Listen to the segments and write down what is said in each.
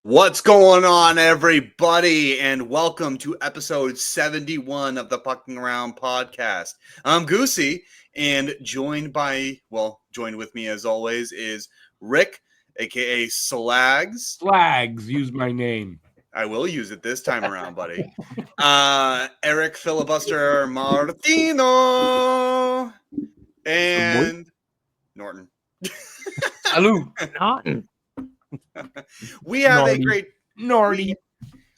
What's going on, everybody, and welcome to episode 71 of the Pucking Around podcast. I'm Goosey, and joined with me as always is Rick, aka Slags. Slags, use my name. I will use it this time around, buddy. Eric Filibuster Martino, and Norton. Salute. Norton. We have Norty. a great Norty.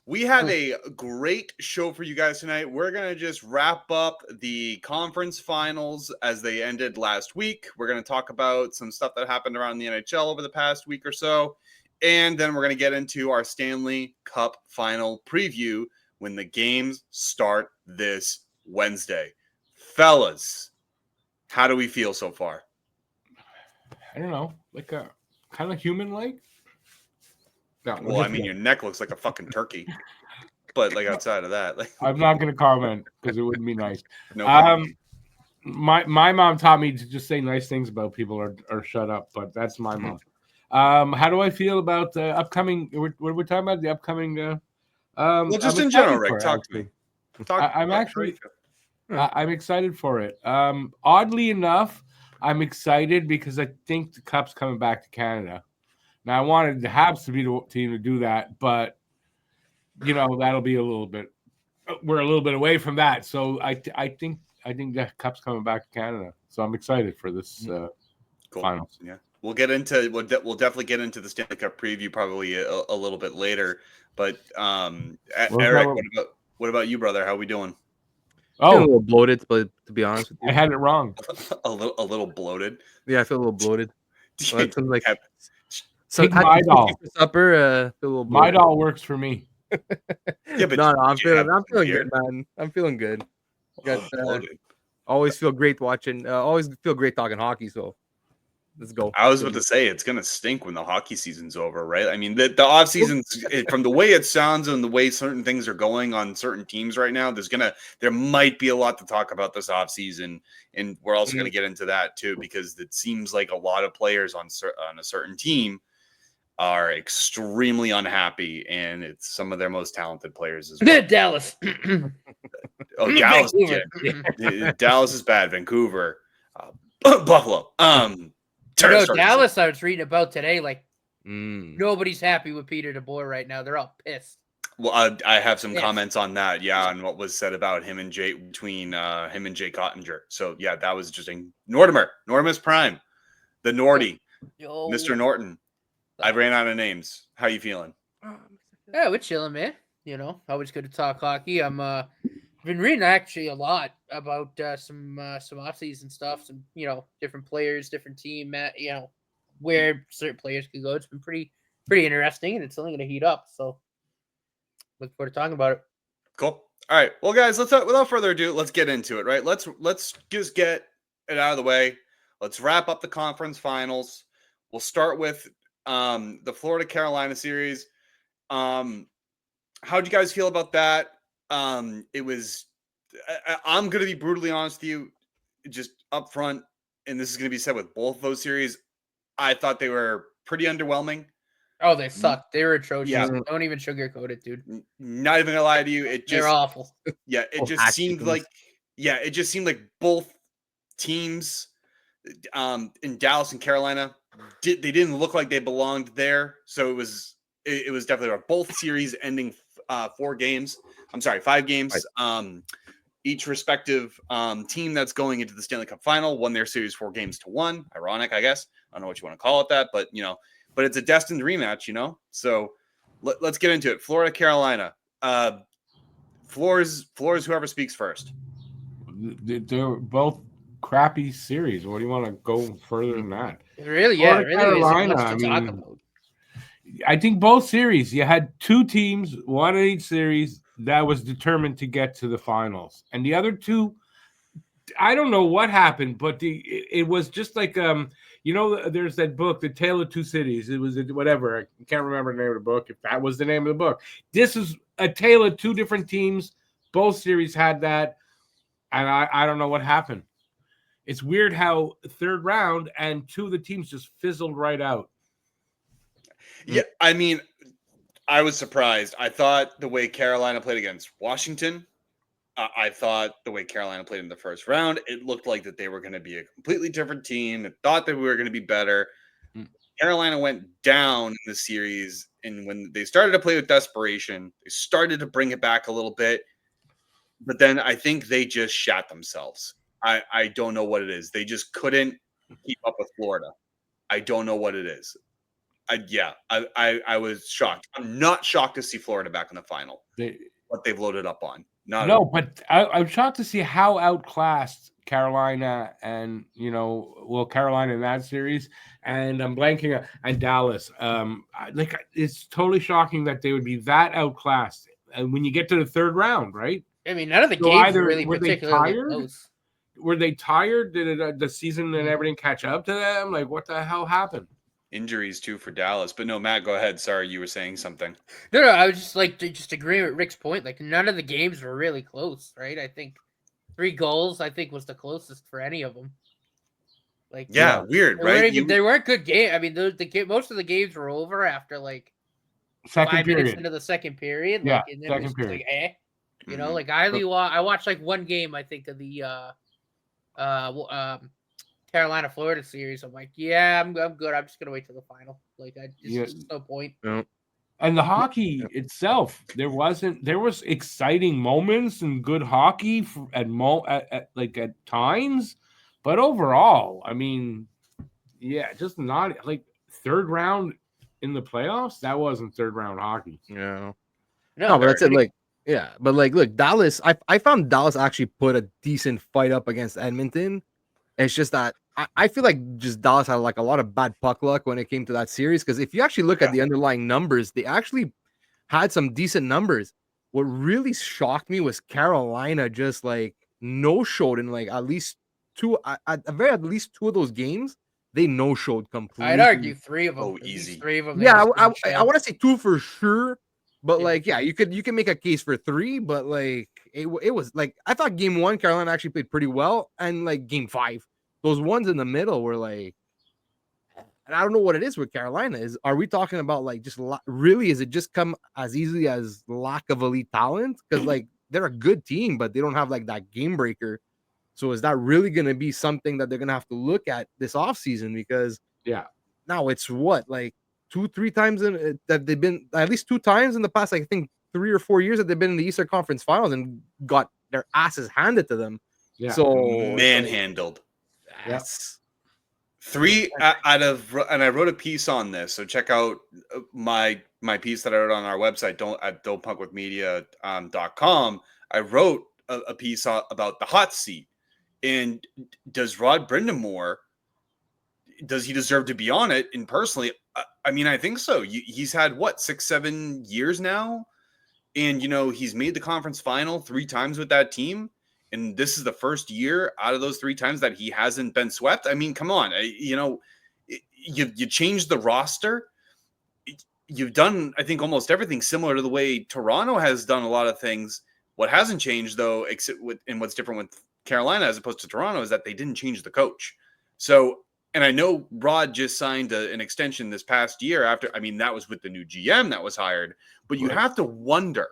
We have a great show for you guys tonight. We're going to just wrap up the conference finals as they ended last week. We're going to talk about some stuff that happened around the NHL over the past week or so. And then we're going to get into our Stanley Cup final preview when the games start this Wednesday. Fellas, how do we feel so far? I don't know, like a kind of human-like. No, Well, I mean, your neck looks like a fucking turkey. But like outside of that, like I'm not going to comment because it wouldn't be nice. no. My mom taught me to just say nice things about people or shut up, but that's my mom. How do I feel about the upcoming? What are we talking about? The upcoming? Well, just I'm in general, excited Rick, for it, talk to me. I'm excited for it. Oddly enough, I'm excited because I think the Cup's coming back to Canada. Now, I wanted the Habs to be the team to do that, but that'll be a little bit. We're a little bit away from that, so I think the Cup's coming back to Canada. So I'm excited for this Cool. finals. Yeah, we'll definitely get into the Stanley Cup preview probably a little bit later. But Eric, what about you, brother? How are we doing? I feel a little bloated, but to be honest with you, I had it wrong. a little bloated. Yeah, I feel a little bloated. Well, it sounds like Take my doll for supper. Feel a little bloated. My doll works for me. Yeah, but no, I'm feeling good, man. I'm feeling good. Always feel great watching. Always feel great talking hockey. So let's go. I was about to say it's gonna stink when the hockey season's over, right? I mean, the off season, from the way it sounds and the way certain things are going on certain teams right now, there might be a lot to talk about this off season, and we're also gonna get into that too because it seems like a lot of players on a certain team are extremely unhappy, and it's some of their most talented players as well. Dallas. Oh, Dallas! Yeah. Dallas is bad. Vancouver, Buffalo. Dallas. I was reading about today. Like nobody's happy with Peter DeBoer right now. They're all pissed. Well, I have some comments on that. Yeah, on what was said about him and Jay between him and Jay Cottinger. So yeah, that was interesting. Nortimer's prime, the Norty, Mr. Norton. I ran out of names. How you feeling? Yeah, we're chilling, man. Always good to talk hockey. I'm been reading actually a lot about some off-season stuff, some different players, different team, where certain players could go. It's been pretty interesting, and it's only going to heat up. So look forward to talking about it. Cool. All right. Well, guys, without further ado, let's get into it. Right. Let's just get it out of the way. Let's wrap up the conference finals. We'll start with the Florida Carolina series. How'd you guys feel about that? It was, I'm going to be brutally honest with you, just up front, and this is going to be said with both of those series. I thought they were pretty underwhelming. Oh, they sucked. They were atrocious. Yeah. Don't even sugarcoat it, dude. Not even going to lie to you. They're awful. Yeah. It just seemed like both teams in Dallas and Carolina, they didn't look like they belonged there. So it was definitely both series ending 5 games. Right. Each respective team that's going into the Stanley Cup final won their series 4-1. Ironic, I guess. I don't know what you want to call it that, but but it's a destined rematch, So let's get into it. Florida, Carolina. Floors, whoever speaks first. They're both crappy series. What do you want to go further than that? Really? Yeah, really Carolina. I think both series, you had 2 teams, one in each series, that was determined to get to the finals. And the other 2, I don't know what happened, but it was just like, there's that book, The Tale of Two Cities. It was whatever. I can't remember the name of the book, if that was the name of the book. This is a tale of 2 different teams. Both series had that. And I don't know what happened. It's weird how third round and 2 of the teams just fizzled right out. Yeah, I mean, I was surprised. I thought the way Carolina played against Washington, I thought the way Carolina played in the first round, it looked like that they were going to be a completely different team. I thought that we were going to be better. Mm. Carolina went down in the series, and when they started to play with desperation, they started to bring it back a little bit. But then I think they just shat themselves. I don't know what it is. They just couldn't keep up with Florida. I don't know what it is. I was shocked. I'm not shocked to see Florida back in the final. What they've loaded up on. No, but I'm shocked to see how outclassed Carolina and Carolina in that series, and I'm blanking and Dallas. It's totally shocking that they would be that outclassed. And when you get to the third round, right? I mean, none of the games were really particularly close. Were they tired? Did the season and everything catch up to them? Like, what the hell happened? Injuries too for Dallas, but no, Matt, go ahead. Sorry, you were saying something. No, I was just agreeing with Rick's point. Like, none of the games were really close, right? I think 3 goals, was the closest for any of them. Like, weird, right? They weren't good games. I mean, most of the games were over after like 5 minutes into the second period. Yeah, and then second period. Like I watched like one game. I think of the Carolina Florida series. I'm like, I'm good. I'm just gonna wait till the final. Like, there's no point. Yeah. And the hockey itself, there was exciting moments and good hockey at times, but overall, I mean, just not like third round in the playoffs. That wasn't third round hockey. Yeah, no, but that's it. Like, but like, look, Dallas. I found Dallas actually put a decent fight up against Edmonton. It's just that I feel like just Dallas had like a lot of bad puck luck when it came to that series. Because if you actually look at the underlying numbers, they actually had some decent numbers. What really shocked me was Carolina just like no-showed in like at least two of those games. They no-showed completely. I'd argue 3 of them. Oh, easy. 3 of them. Yeah, I want to say 2 for sure. But like, you can make a case for 3. But like, it was like I thought game 1 Carolina actually played pretty well, and like game 5, those ones in the middle were like, and I don't know what it is with Carolina. Are we talking about like just really? Is it just come as easily as lack of elite talent? Because like they're a good team, but they don't have like that game breaker. So is that really going to be something that they're going to have to look at this offseason? Because now it's what, like 2-3 times that they've been, at least 2 times in the past, I think 3 or 4 years that they've been in the Eastern Conference Finals and got their asses handed to them. Yeah. So manhandled. Yes. 3 out of, and I wrote a piece on this, so check out my piece that I wrote on our website, don'tpunkWithmedia.com. I wrote a piece about the hot seat, and does Rod Brind'Amour, does he deserve to be on it? And personally, I mean, I think so. He's had 6-7 years now, and he's made the conference final 3 times with that team. And this is the first year out of those 3 times that he hasn't been swept. I mean, come on, you changed the roster. You've done, I think, almost everything similar to the way Toronto has done a lot of things. What hasn't changed, though, except and what's different with Carolina as opposed to Toronto, is that they didn't change the coach. So, and I know Rod just signed an extension this past year after. I mean, that was with the new GM that was hired. But you have to wonder.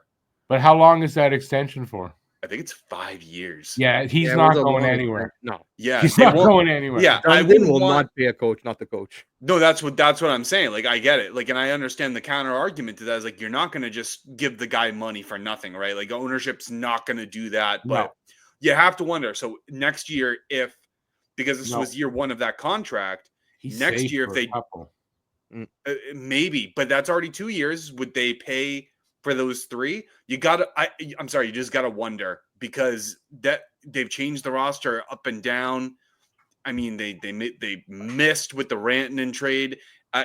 But how long is that extension for? I think it's 5 years. Yeah, he's not going anywhere. No. Yeah, he's not going anywhere. Yeah, I will not pay a coach, not the coach. No, that's what I'm saying. Like, I get it. Like, and I understand the counter argument to that is like, you're not going to just give the guy money for nothing, right? Like, ownership's not going to do that. But you have to wonder. So next year, because this was year 1 of that contract, next year if they maybe, but that's already 2 years. Would they pay for those 3? You just gotta wonder, because that they've changed the roster up and down. I mean, they missed with the Rantanen trade. I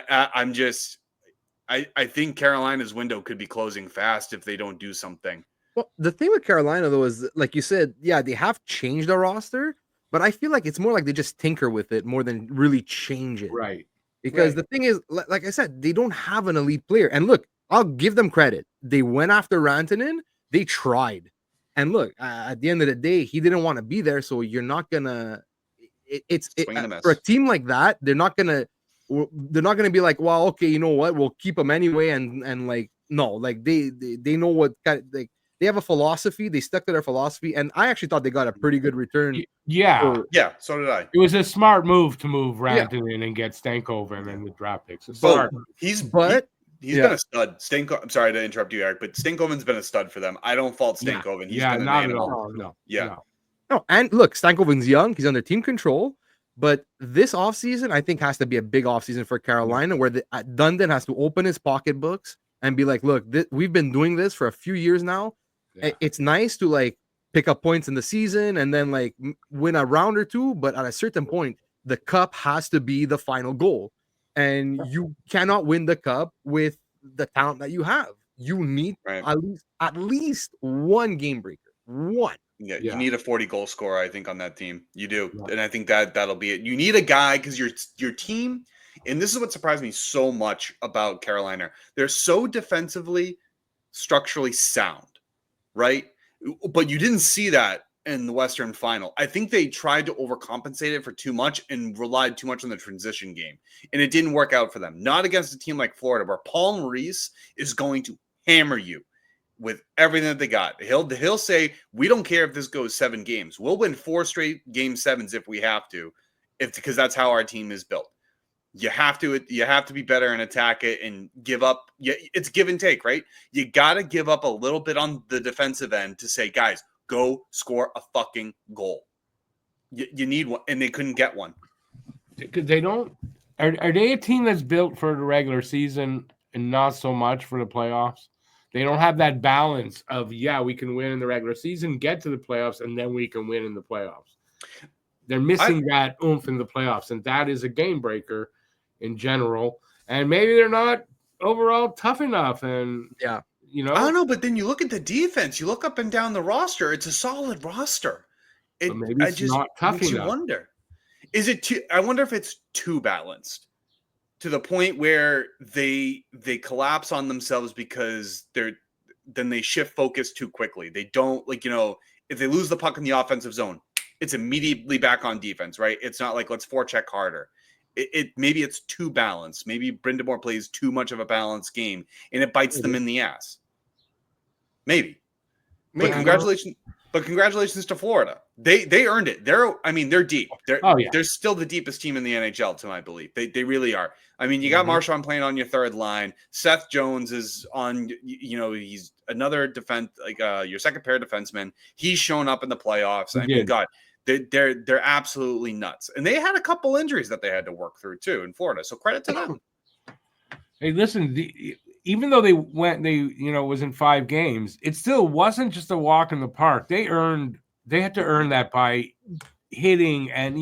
think Carolina's window could be closing fast if they don't do something. Well, the thing with Carolina though is, like you said, they have changed the roster, but I feel like it's more like they just tinker with it more than really change it. Right. Because the thing is, like I said, they don't have an elite player. And look, I'll give them credit. They went after Rantanen. They tried. And look, at the end of the day, he didn't want to be there. So you're not gonna. For a team like that, they're not gonna be like, well, okay, you know what? We'll keep him anyway, and like no, like they know what kind, like they have a philosophy. They stuck to their philosophy, and I actually thought they got a pretty good return. Yeah, Yeah, so did I. it was a smart move to move Rantanen in and get Stankoven and the draft picks. It's smart. He's But been a stud. I'm sorry to interrupt you, Eric, but Stankoven's been a stud for them. I don't fault Stankoven. He's been an not animal. at all. No, and look, Stankoven's young. He's under team control. But this offseason, I think, has to be a big offseason for Carolina, where Dundon has to open his pocketbooks and be like, look, we've been doing this for a few years now. Yeah. It's nice to like pick up points in the season and then like win a round or two. But at a certain point, the cup has to be the final goal. And you cannot win the cup with the talent that you have. You need at least one game breaker. One. Yeah, you need a 40-goal scorer, I think, on that team. You do. Yeah. And I think that'll be it. You need a guy because your team, and this is what surprised me so much about Carolina. They're so defensively, structurally sound, right? But you didn't see that in the Western Final. I think they tried to overcompensate it for too much and relied too much on the transition game. And it didn't work out for them. Not against a team like Florida, where Paul Maurice is going to hammer you with everything that they got. He'll say, we don't care if this goes 7 games. We'll win 4 straight game 7s if we have to, because that's how our team is built. You have to be better and attack it and give up. It's give and take, right? You got to give up a little bit on the defensive end to say, guys, go score a fucking goal. You need one, and they couldn't get one. They don't. Are they a team that's built for the regular season and not so much for the playoffs? They don't have that balance of, we can win in the regular season, get to the playoffs, and then we can win in the playoffs. They're missing that oomph in the playoffs, and that is a game breaker in general. And maybe they're not overall tough enough. And, I don't know, but then you look at the defense. You look up and down the roster. It's a solid roster. Maybe it's not tough enough. You wonder. I wonder if it's too balanced, to the point where they collapse on themselves because then they shift focus too quickly. They don't if they lose the puck in the offensive zone, it's immediately back on defense, right? It's not like let's forecheck harder. Maybe it's too balanced. Maybe Brind'Amour plays too much of a balanced game and it bites them in the ass. Maybe. But congratulations to Florida. They earned it. They're deep. They're still the deepest team in the NHL, to my belief. They really are. I mean, you got Marchand playing on your third line. Seth Jones is on. He's another your second pair defenseman. He's shown up in the playoffs. I mean, God, they're absolutely nuts. And they had a couple injuries that they had to work through too in Florida. So credit to them. Hey, listen. Even though was in 5 games, it still wasn't just a walk in the park. They had to earn that by hitting and,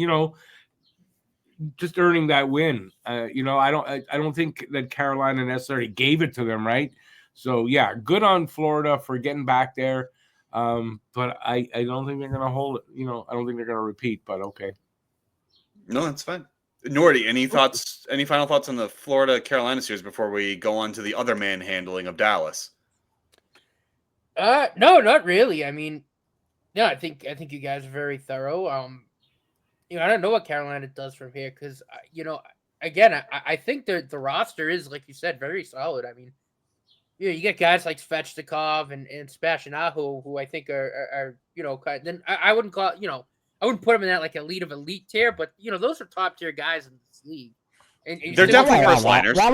just earning that win. I don't think that Carolina necessarily gave it to them, right? So good on Florida for getting back there. But I don't think they're going to hold it. I don't think they're going to repeat, but okay. No, that's fine. Nordy, any final thoughts on the Florida-Carolina series before we go on to the other manhandling of Dallas? No, not really. I mean, I think you guys are very thorough. I don't know what Carolina does from here because, again, I think the roster is, like you said, very solid. I mean, you get guys like Svechnikov and Spashinaho, who I think are then I wouldn't call I wouldn't put them in that like elite tier, but those are top tier guys in this league. And they're definitely first liners. I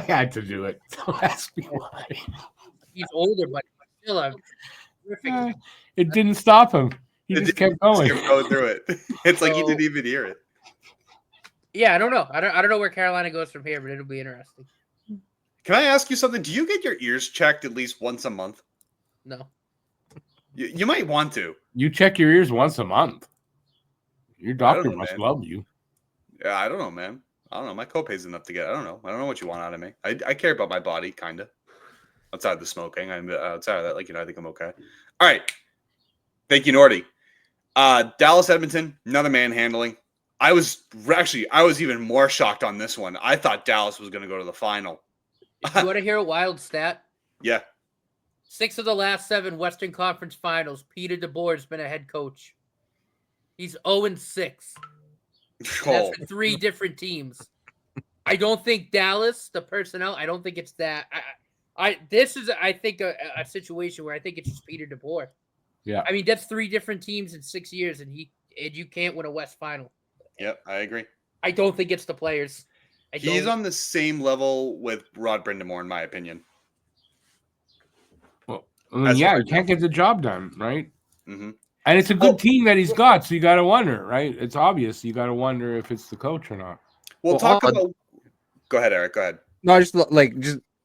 had to do it. Don't ask me why. He's older, but still terrific. It didn't stop him. He just kept going. Just kept going through it. It's like he didn't even hear it. Yeah, I don't know. I don't know where Carolina goes from here, but it'll be interesting. Can I ask you something? Do you get your ears checked at least once a month? No. You might want to. You check your ears once a month. Your doctor must love you. Yeah, I don't know, man. I don't know. My copay's enough to get. I don't know. I don't know what you want out of me. I care about my body, kind of. Outside the smoking, outside of that, I think I'm okay. All right. Thank you, Nordy. Dallas, Edmonton, another manhandling. I was even more shocked on this one. I thought Dallas was going to go to the final. You want to hear a wild stat? Yeah. 6 of the last 7 Western Conference Finals, Peter DeBoer has been a head coach. He's 0-6. That's for 3 different teams. I don't think Dallas, the personnel, I don't think it's that. This is, I think, a situation where I think it's just Peter DeBoer. Yeah. I mean, that's 3 different teams in 6 years, and you can't win a West Final. Yep, I agree. I don't think it's the players. He's on the same level with Rod Brindamore, in my opinion. Well, you can't get the job done, right? Mm-hmm. And it's a good team that he's got, so you got to wonder, right? It's obvious. You got to wonder if it's the coach or not. Well, talk about. Go ahead, Eric. Go ahead. No,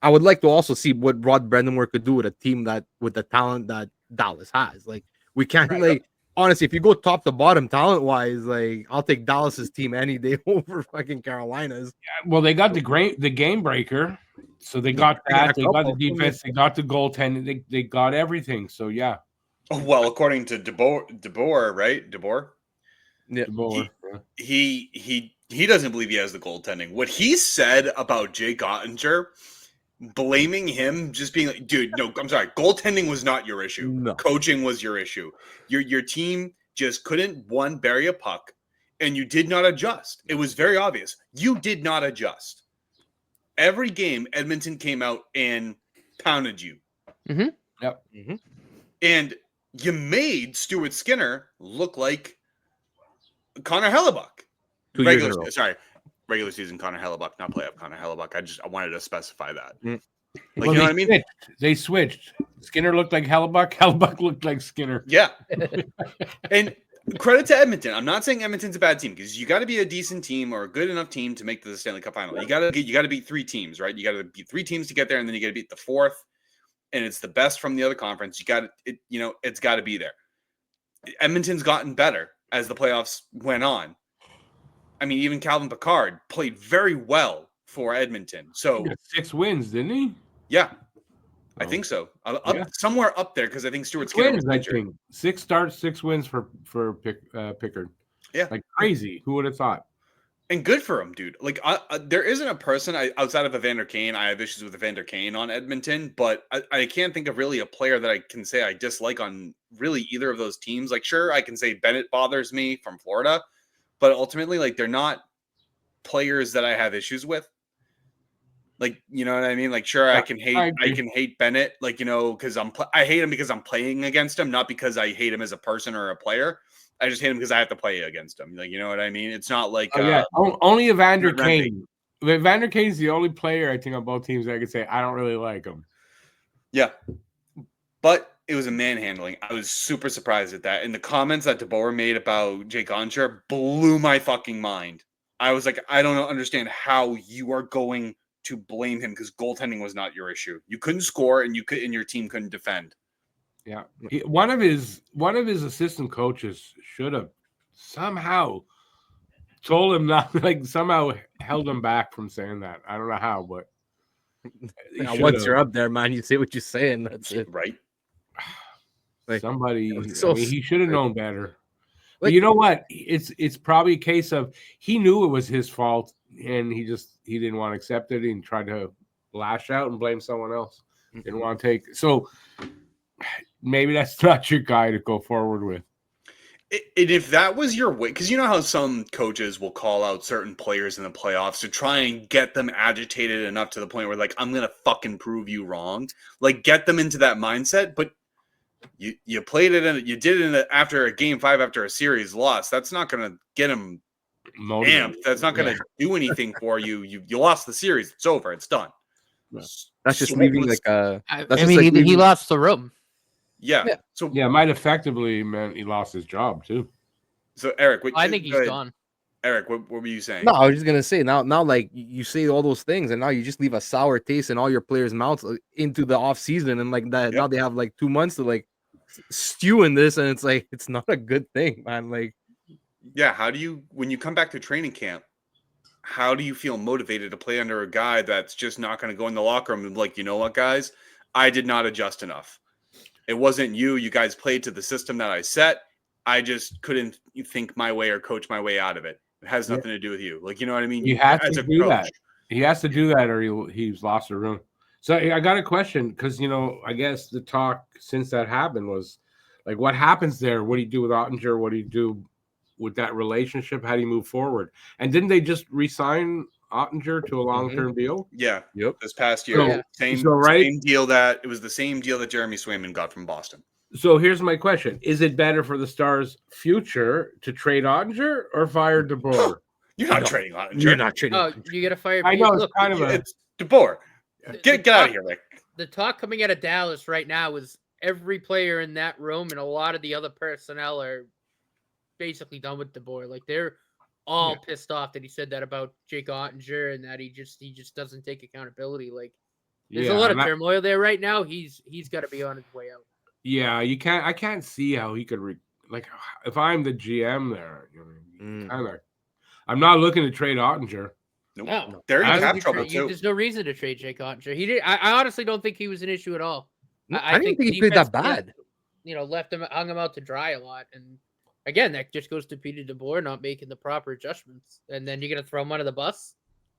I would like to also see what Rod Brindamore could do with a team with the talent that Dallas has. Like, we can't honestly, if you go top to bottom talent wise, like, I'll take Dallas's team any day over fucking Carolina's. Yeah, well, they got the game breaker, so they got that. They got the defense. They got the goaltending. They got everything. So yeah. Oh, well, according to DeBoer, right? DeBoer. Yeah. DeBoer. He doesn't believe he has the goaltending. What he said about Jake Ottinger, blaming him, just being like, dude, no, I'm sorry. Goaltending was not your issue. No. Coaching was your issue. Your team just couldn't, bury a puck, and you did not adjust. It was very obvious. You did not adjust. Every game, Edmonton came out and pounded you. Mm-hmm. Yep. Mm-hmm. And you made Stuart Skinner look like Connor Hellebuck. Regular season Connor Hellebuck, not playoff Connor Hellebuck. I wanted to specify that. Mm. Like, you know what I mean? They switched. Skinner looked like Hellebuck. Hellebuck looked like Skinner. Yeah. And credit to Edmonton. I'm not saying Edmonton's a bad team, because you got to be a decent team or a good enough team to make the Stanley Cup final. You got to beat 3 teams, right? You got to beat 3 teams to get there, and then you got to beat the 4th, and it's the best from the other conference. It's got to be there. Edmonton's gotten better as the playoffs went on. I mean, even Calvin Pickard played very well for Edmonton. So he got 6 wins, didn't he? Yeah, I think so. Somewhere up there, because I think Stuart Skinner was injured. 6 starts, 6 wins for Pickard. Yeah, like crazy. Who would have thought? And good for him, dude. Like, there isn't a person outside of Evander Kane. I have issues with Evander Kane on Edmonton, but I can't think of really a player that I can say I dislike on really either of those teams. Like, sure, I can say Bennett bothers me from Florida, but ultimately, like, they're not players that I have issues with. Like, you know what I mean? Like, sure, I can hate Bennett, like, because I hate him because I'm playing against him, not because I hate him as a person or a player. I just hate him because I have to play against him. Like, you know what I mean? It's not like only Evander Kane. Evander Kane's the only player I think on both teams that I could say I don't really like him. Yeah, but it was a manhandling. I was super surprised at that. And the comments that DeBoer made about Jake Ottinger blew my fucking mind. I was like, I don't understand how you are going to blame him, because goaltending was not your issue. You couldn't score, and your team couldn't defend. Yeah, one of his assistant coaches should have somehow told him not, like, somehow held him back from saying that. I don't know how, but once you're up there, man, you say what you're saying. That's it, right? Like, somebody, he should have known better. But you know what? It's probably a case of he knew it was his fault, and he didn't want to accept it and tried to lash out and blame someone else. Didn't want to take. So maybe that's not your guy to go forward with. And if that was your way, because you know how some coaches will call out certain players in the playoffs to try and get them agitated enough to the point where, like, I'm going to fucking prove you wrong. Like, get them into that mindset. But you played it, and you did it after a game 5, after a series loss. That's not going to get them amped. That's not going to do anything for you. You lost the series. It's over. It's done. That's just leaving he lost the room. Yeah. So it might effectively meant he lost his job too. So Eric, I think he's gone. Eric, what were you saying? No, I was just gonna say now like you say all those things, and now you just leave a sour taste in all your players' mouths into the off season, and like that. Yep. Now they have like 2 months to like stew in this, and it's like it's not a good thing, man. Like, yeah, how do you, when you come back to training camp, how do you feel motivated to play under a guy that's just not going to go in the locker room and be like, you know what, guys, I did not adjust enough. It wasn't you. You guys played to the system that I set. I just couldn't think my way or coach my way out of it. It has nothing to do with you. Like, you know what I mean? You have to do that. He has to do that, or he's lost the room. So I got a question, because, I guess the talk since that happened was like, what happens there? What do you do with Ottinger? What do you do with that relationship? How do you move forward? And didn't they just re-sign Ottinger to a long-term deal. Yeah. Yep. This past year, So, same right? same deal that it was the same deal that Jeremy Swayman got from Boston. So here's my question: is it better for the Stars' future to trade Ottinger or fire DeBoer? You're not No, trading Ottinger. You're not trading. Oh, you got to fire. I know it's Look, kind of a. It's DeBoer. the Get out talk- of here, Rick. The talk coming out of Dallas right now is every player in that room and a lot of the other personnel are basically done with DeBoer. Like they're all pissed off that he said that about Jake Ottinger and that he just doesn't take accountability. Like there's a lot of turmoil there right now. He's got to be on his way out. Yeah, you can't. I can't see how he could like if I'm the GM there. Kind of. I'm not looking to trade Ottinger. Nope. No, They're in Why would cap you trouble trade- too. There's no reason to trade Jake Ottinger. He did. I honestly don't think he was an issue at all. I didn't think he played that defense, bad. hung him out to dry a lot, and again, that just goes to Peter DeBoer not making the proper adjustments, and then you're gonna throw him under the bus.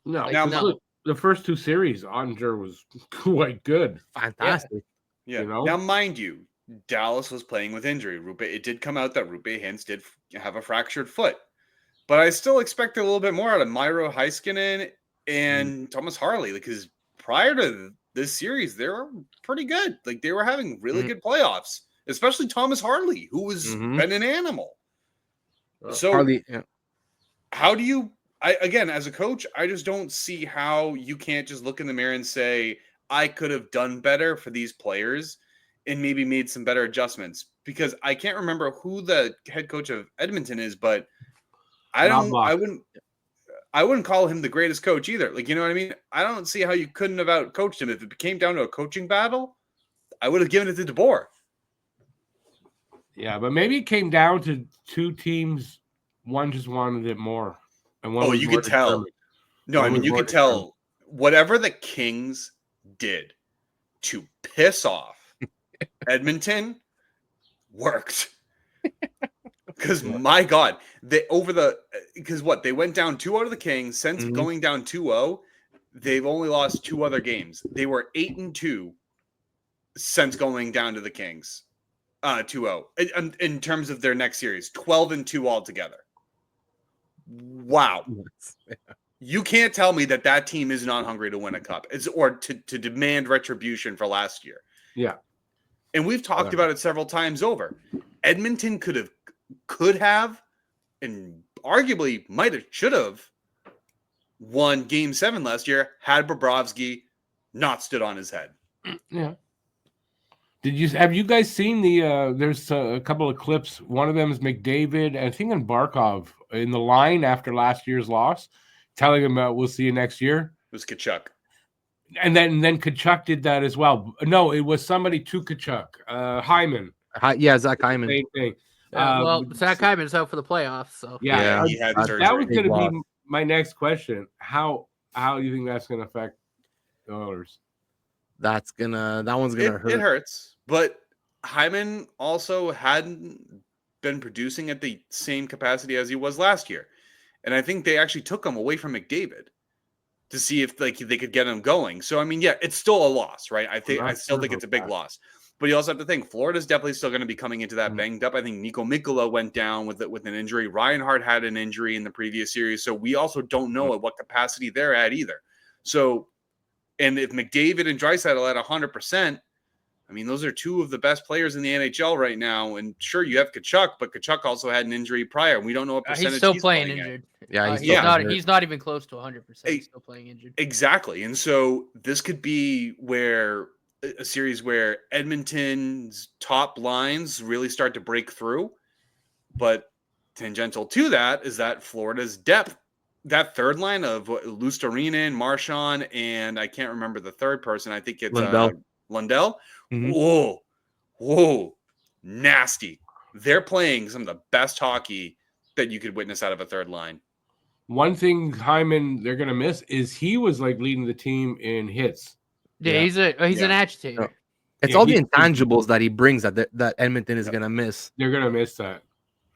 No, Like, Now, no. the first two series, Ottinger was quite good. Fantastic. Yeah. You know? Now, mind you, Dallas was playing with injury. It did come out that Rupe Hintz did have a fractured foot, but I still expect a little bit more out of Miro Heiskanen and Thomas Harley because prior to this series, they were pretty good. Like they were having really good playoffs, especially Thomas Harley, who was been an animal. So Harley, how do you? Again, as a coach, I just don't see how you can't just look in the mirror and say, I could have done better for these players and maybe made some better adjustments because I can't remember who the head coach of Edmonton is, but I wouldn't call him the greatest coach either. Like, you know what I mean? I don't see how you couldn't have outcoached him. If it came down to a coaching battle, I would have given it to DeBoer. Yeah, but maybe it came down to two teams. One just wanted it more. And one You could tell. determined. No, One I mean, was you more could tell whatever the Kings did to piss off Edmonton worked. Because my God, they went down 2-0 to the Kings. Since going down 2-0, they've only lost 2 other games. They were 8-2 since going down to the Kings. 2-0 in terms of their next series, 12-2 altogether. Wow. You can't tell me that team is not hungry to win a cup. Or to demand retribution for last year. Yeah. And we've talked about it several times over. Edmonton could have, and arguably should have won Game 7 last year had Bobrovsky not stood on his head. Yeah. Have you guys seen there's a couple of clips. One of them is McDavid, I think, and Barkov in the line after last year's loss, telling him we'll see you next year. It was Tkachuk. And then Tkachuk did that as well. No, it was somebody to Tkachuk. Hyman. Zach Hyman. Same thing. Zach Hyman's out for the playoffs, so Yeah, he had surgery. that was going to be my next question. How do you think that's going to affect the Oilers? That one's gonna hurt. It hurts, but Hyman also hadn't been producing at the same capacity as he was last year, and I think they actually took him away from McDavid to see if they could get him going. So I mean, yeah, it's still a loss, right? I still think it's a big loss, but you also have to think Florida's definitely still going to be coming into that banged up. I think Nico Mikkola went down with an injury. Reinhardt had an injury in the previous series, so we also don't know at what capacity they're at either. So. And if McDavid and Draisaitl at 100%, I mean, those are two of the best players in the NHL right now. And sure, you have Tkachuk, but Tkachuk also had an injury prior. We don't know what percentage he's still playing injured. Yeah, he's not even close to 100%. He's still playing injured. Exactly. And so this could be where a series where Edmonton's top lines really start to break through. But tangential to that is that Florida's depth. That third line of Luostarinen, Marchand, and I can't remember the third person. I think it's Lundell. Whoa, nasty. They're playing some of the best hockey that you could witness out of a third line. One thing Hyman they're going to miss is he was like leading the team in hits. Yeah, he's an agitator. No. It's all the intangibles that he brings that Edmonton is going to miss. They're going to miss that.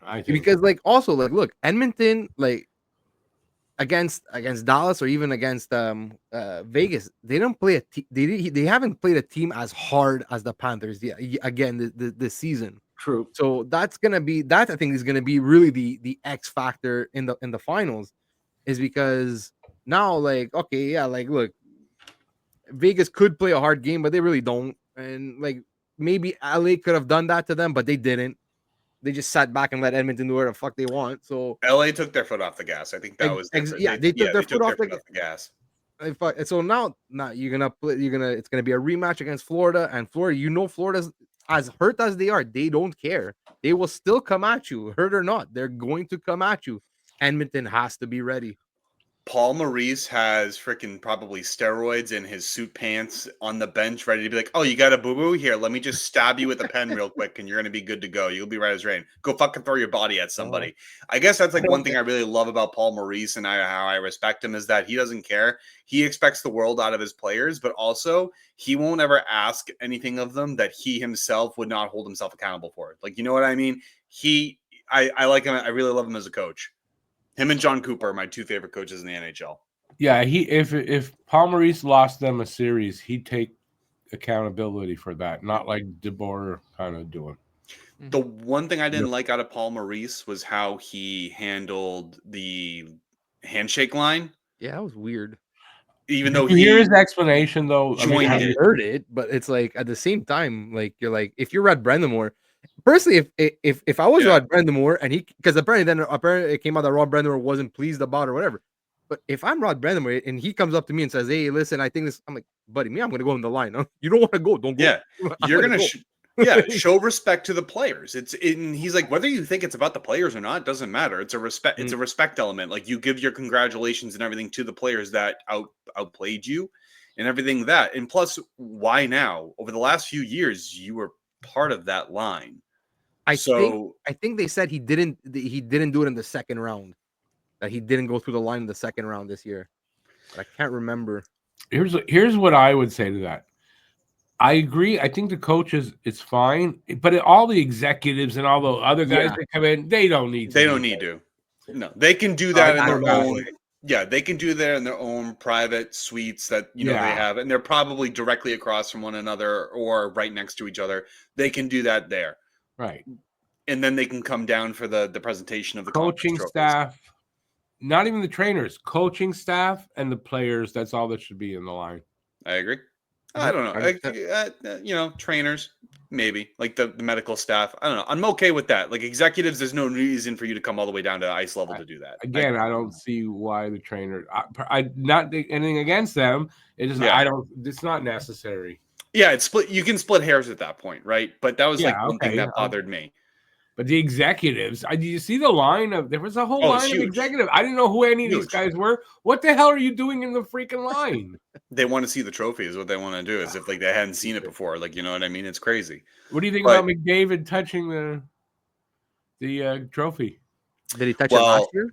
I think. Because look, Edmonton, against Dallas or even against Vegas, they don't play they haven't played a team as hard as the Panthers again this season. True. So I think is gonna be really the X factor in the finals, is because Now, like, okay, yeah, like, look, Vegas could play a hard game, but they really don't. And like, maybe LA could have done that to them, but they didn't. They just sat back and let Edmonton do whatever the fuck they want. So, LA took their foot off the gas. I think that was different. yeah, they took their foot off the gas. And so now you're gonna play. It's gonna be a rematch against Florida, and Florida. You know, Florida's as hurt as they are. They don't care. They will still come at you, hurt or not. They're going to come at you. Edmonton has to be ready. Paul Maurice has freaking probably steroids in his suit pants on the bench, ready to be like, "Oh, you got a boo boo here? Let me just stab you with a pen real quick, and you're gonna be good to go. You'll be right as rain. Go fucking throw your body at somebody." I guess that's like one thing I really love about Paul Maurice and how I respect him is that he doesn't care. He expects the world out of his players, but also he won't ever ask anything of them that he himself would not hold himself accountable for. Like, you know what I mean? I like him. I really love him as a coach. Him and John Cooper are my two favorite coaches in the NHL. Yeah, if Paul Maurice lost them a series, he'd take accountability for that, not like DeBoer kind of doing. The one thing I didn't like out of Paul Maurice was how he handled the handshake line. Yeah, that was weird. Even though you hear his explanation, though, I heard it, but it's like at the same time, like you're like, if you're Rod Brendamore, personally, if I was Rod Brendamore and because apparently it came out that Rod Brendamore wasn't pleased about or whatever. But if I'm Rod Brendamore and he comes up to me and says, "Hey, listen, I think this," I'm like, "Buddy, I'm gonna go in the line. Huh? You don't want to go, don't go." Yeah, you're gonna show respect to the players. He's like, whether you think it's about the players or not, it doesn't matter. It's a respect. It's a respect element. Like, you give your congratulations and everything to the players that outplayed you, and everything that. And plus, why now? Over the last few years, you were part of that line. I think they said he didn't do it in the second round. That he didn't go through the line in the second round this year. But I can't remember. Here's what I would say to that. I agree. I think the coaches, it's fine, but all the executives and all the other guys that come in, they don't need to. They don't need to. No, they can do that in their own. Yeah, they can do that in their own private suites that they have, and they're probably directly across from one another or right next to each other. They can do that there, right? And then they can come down for the presentation of the coaching staff. Not even the trainers, coaching staff and the players. That's all that should be in the line. I agree. I don't know. Trainers, maybe like the medical staff. I don't know. I'm okay with that. Like, executives, there's no reason for you to come all the way down to ice level to do that. Again, I don't see why the trainer. I not anything against them. It's not necessary. Yeah, it's split. You can split hairs at that point, right? But that was one thing that bothered me. But the executives, did you see the line of? There was a whole line of executives. I didn't know who any of these guys were. What the hell are you doing in the freaking line? They want to see the trophy. Is what they want to do. As if like they hadn't seen it before. Like, you know what I mean? It's crazy. What do you think about McDavid touching the trophy? Did he touch it last year?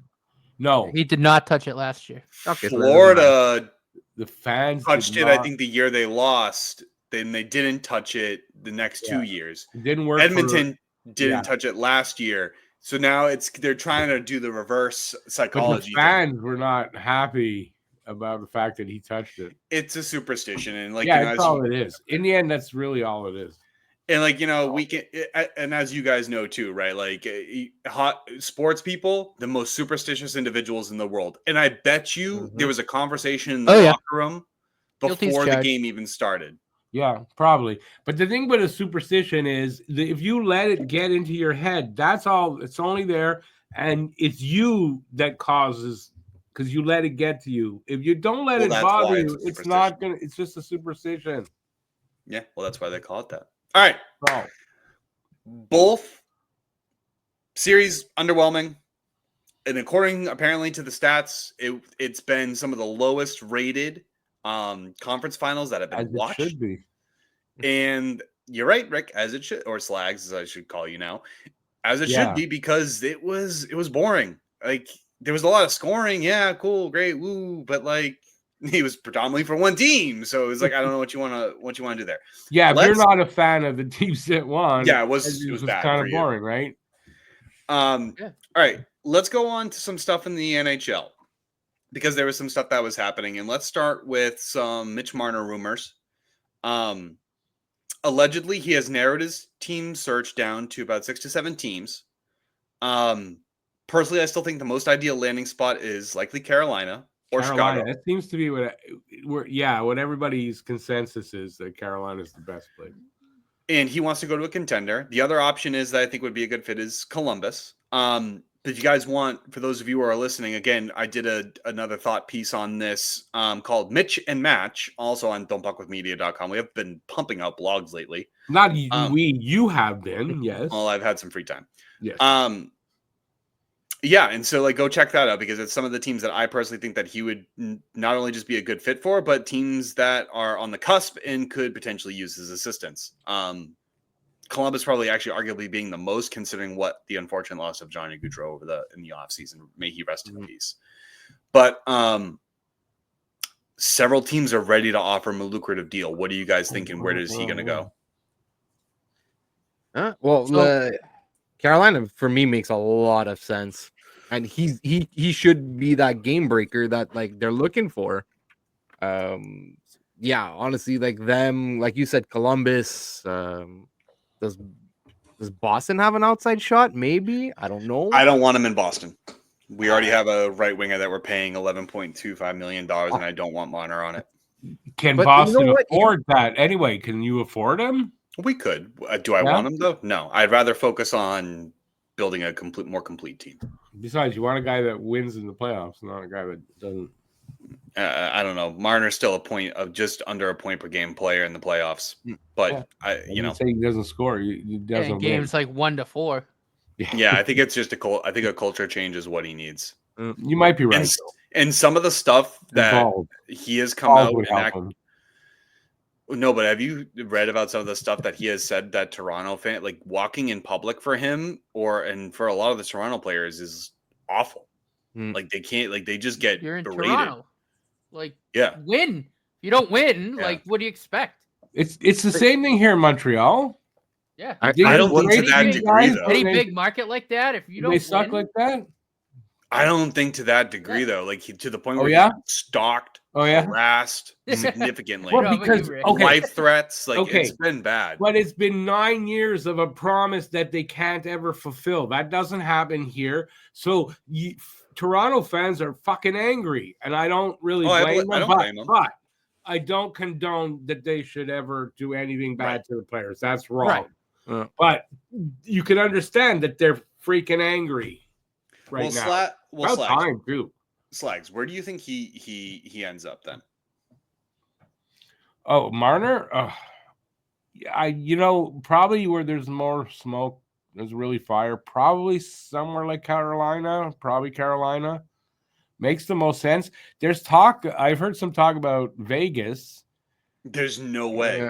No, he did not touch it last year. Okay, Florida, the fans touched it. I think the year they lost. Then they didn't touch it the next 2 years. It didn't work. Edmonton didn't touch it last year, so now they're trying to do the reverse psychology. But the fans were not happy about the fact that he touched it. It's a superstition, and that's all it is. In the end, that's really all it is. And we can, and as you guys know too, right? Like, hot sports people, the most superstitious individuals in the world. And I bet you there was a conversation in the locker room before the game even started. Yeah, probably. But the thing with a superstition is that if you let it get into your head, that's all. It's only there, and it's you that causes, because you let it get to you. If you don't let it bother you, it's not gonna. It's just a superstition. Yeah, well, that's why they call it that. All right. Both series underwhelming, and according apparently to the stats, it's been some of the lowest rated conference finals that have been watched. Should be. And you're right, Rick, as it should, or Slags, as I should call you now, as it should be, because it was boring. Like, there was a lot of scoring. Yeah, cool, great, woo, but like, he was predominantly for one team, so it was like, I don't know what you want to do there. Yeah, if you're not a fan of the teams that won, yeah, it was bad, kind of boring, right? All right, let's go on to some stuff in the NHL, because there was some stuff that was happening, and let's start with some Mitch Marner rumors. Allegedly, he has narrowed his team search down to about 6 to 7 teams. Personally, I still think the most ideal landing spot is likely Carolina. or Carolina. Chicago. That seems to be what everybody's consensus is, that Carolina is the best place. And he wants to go to a contender. The other option is that I think would be a good fit is Columbus. But you guys want, for those of you who are listening, again, I did another thought piece on this called Mitch and Match, also on don'tbuckwithmedia.com. We have been pumping out blogs lately. Not you have been, yes. Well, I've had some free time. Yes. Yeah, and so like go check that out, because it's some of the teams that I personally think that he would not only just be a good fit for, but teams that are on the cusp and could potentially use his assistance. Columbus probably actually arguably being the most, considering what the unfortunate loss of Johnny Gaudreau in the offseason. May he rest in peace. But several teams are ready to offer him a lucrative deal. What are you guys thinking? Where is he going to go? Carolina for me makes a lot of sense, and he should be that game breaker that like they're looking for. Yeah, honestly, like them, like you said, Columbus. Does Boston have an outside shot? Maybe, I don't know. I don't want him in Boston. We already have a right winger that we're paying $11.25 million, and I don't want Marner on it. Can Boston afford that anyway? Can you afford him? We could. Do I want him though? No, I'd rather focus on building a more complete team. Besides, you want a guy that wins in the playoffs, not a guy that doesn't. I don't know. Marner's still just under a point per game player in the playoffs, but say he doesn't score. He doesn't. Games like 1-4. Yeah, I think it's just I think a culture change is what he needs. You might be right. And some of the stuff that he has come out and no, but have you read about some of the stuff that he has said that Toronto fan, like walking in public for him and for a lot of the Toronto players is awful. Like they can't, like they just get You're in berated. Toronto. Like, win. If you don't win, like, what do you expect? It's the same thing here in Montreal. Yeah, I don't think to that degree though. Any big market like that, if you don't, they suck like that. I don't think to that degree though. Like to the point where he's stalked, harassed significantly. Well, because life threats, like it's been bad. But it's been 9 years of a promise that they can't ever fulfill. That doesn't happen here. So Toronto fans are fucking angry, and I don't really blame them. But I don't condone that they should ever do anything bad to the players. That's wrong. Right. But you can understand that they're freaking angry right now. Time too. Slags, where do you think he ends up then? Oh, Marner? Probably where there's more smoke, there's really fire. Probably somewhere like Carolina. Probably Carolina. Makes the most sense. There's talk. I've heard some talk about Vegas. There's no way.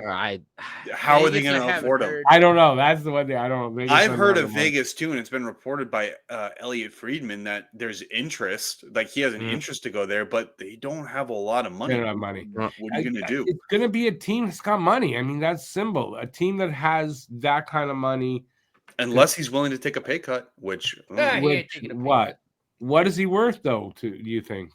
How are they going to afford him? I don't know. That's the one thing I don't know. I've heard of Vegas too, and it's been reported by Elliot Friedman that there's interest. Like he has an interest to go there, but they don't have a lot of money. They don't have money. What are you going to do? It's going to be a team that's got money. I mean, that's simple. A team that has that kind of money. Unless he's willing to take a pay cut, which what is he worth though? Do you think?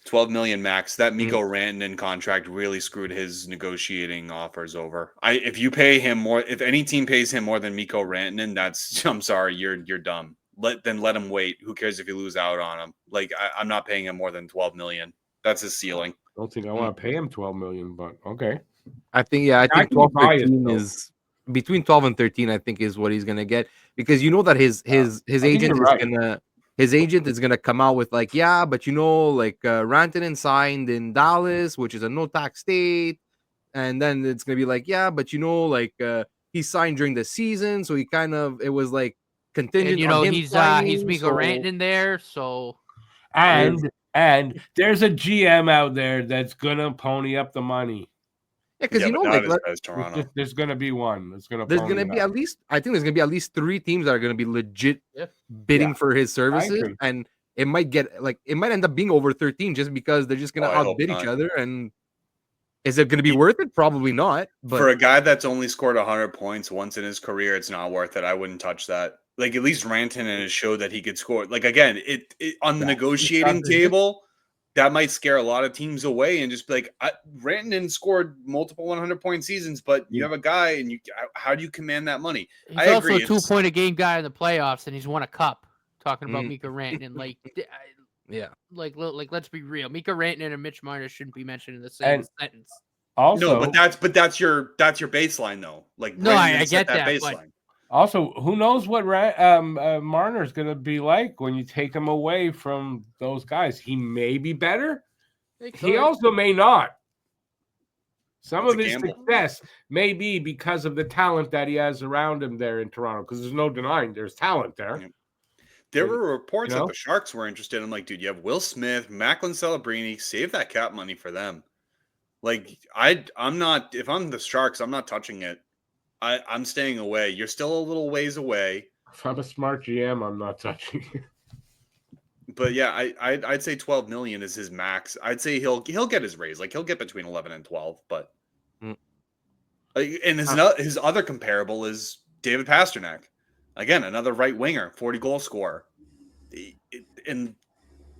$12 million max. That Mikko Rantanen contract really screwed his negotiating offers over. If you pay him more, if any team pays him more than Mikko Rantanen, I'm sorry, you're dumb. Let him wait. Who cares if you lose out on him? Like I'm not paying him more than $12 million. That's his ceiling. I don't think I want to pay him $12 million, but okay. I think 12, 13 is between 12 and 13. I think is what he's gonna get, because you know that his agent is gonna. His agent is gonna come out with like, but Rantanen signed in Dallas, which is a no tax state, and then it's gonna be like, but he signed during the season, so it was like contingent. And, on him he's Mikko Rantanen there, so and there's a GM out there that's gonna pony up the money. Yeah, because Toronto. There's gonna be one. There's gonna be at least. I think there's gonna be at least 3 teams that are gonna be legit bidding for his services, and it might end up being over 13 just because they're just gonna outbid each other. And is it gonna be worth it? Probably not. But for a guy that's only scored 100 points once in his career, it's not worth it. I wouldn't touch that. Like at least Rantanen has showed that he could score. Like again, it on the negotiating table. That might scare a lot of teams away and just be like, Rantanen scored multiple 100-point seasons, but you have a guy, and how do you command that money? He's also a 2-point-a-game guy in the playoffs, and he's won a cup. Talking about Mikko Rantanen, Yeah. Like let's be real. Mika Rantanen and Mitch Marner shouldn't be mentioned in the same sentence. Also, no, but that's your baseline though. Like No, Brendan I set get that, but- baseline. Also, who knows what Marner's going to be like when you take him away from those guys? He may be better. He also may not. Some It's of a his gamble. success may be because of the talent that he has around him there in Toronto, because there's no denying there's talent there. Yeah. There were reports you know? that the Sharks were interested. I'm like, dude, you have Will Smith, Macklin Celebrini, save that cap money for them. Like, I'm not, if I'm the Sharks, I'm not touching it. I'm staying away. You're still a little ways away. If I'm a smart GM, I'm not touching it. But yeah, I'd say 12 million is his max. I'd say he'll get his raise. Like, he'll get between 11 and 12. But and his other comparable is David Pasternak. Again, another right winger, 40 goal scorer. And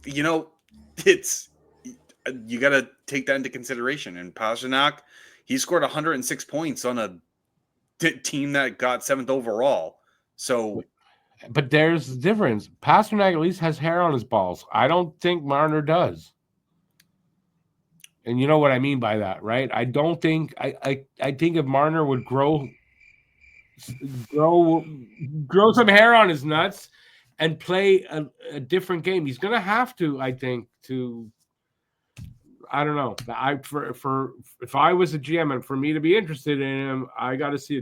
you know, it's you got to take that into consideration. And Pasternak, he scored 106 points on a team that got 7th overall. So, but there's a difference. Pasternak at least has hair on his balls. I don't think Marner does. And you know what I mean by that, right? I don't think I think if Marner would grow some hair on his nuts and play a different game, he's gonna have to, I think, to I don't know. For if I was a GM and for me to be interested in him, I got to see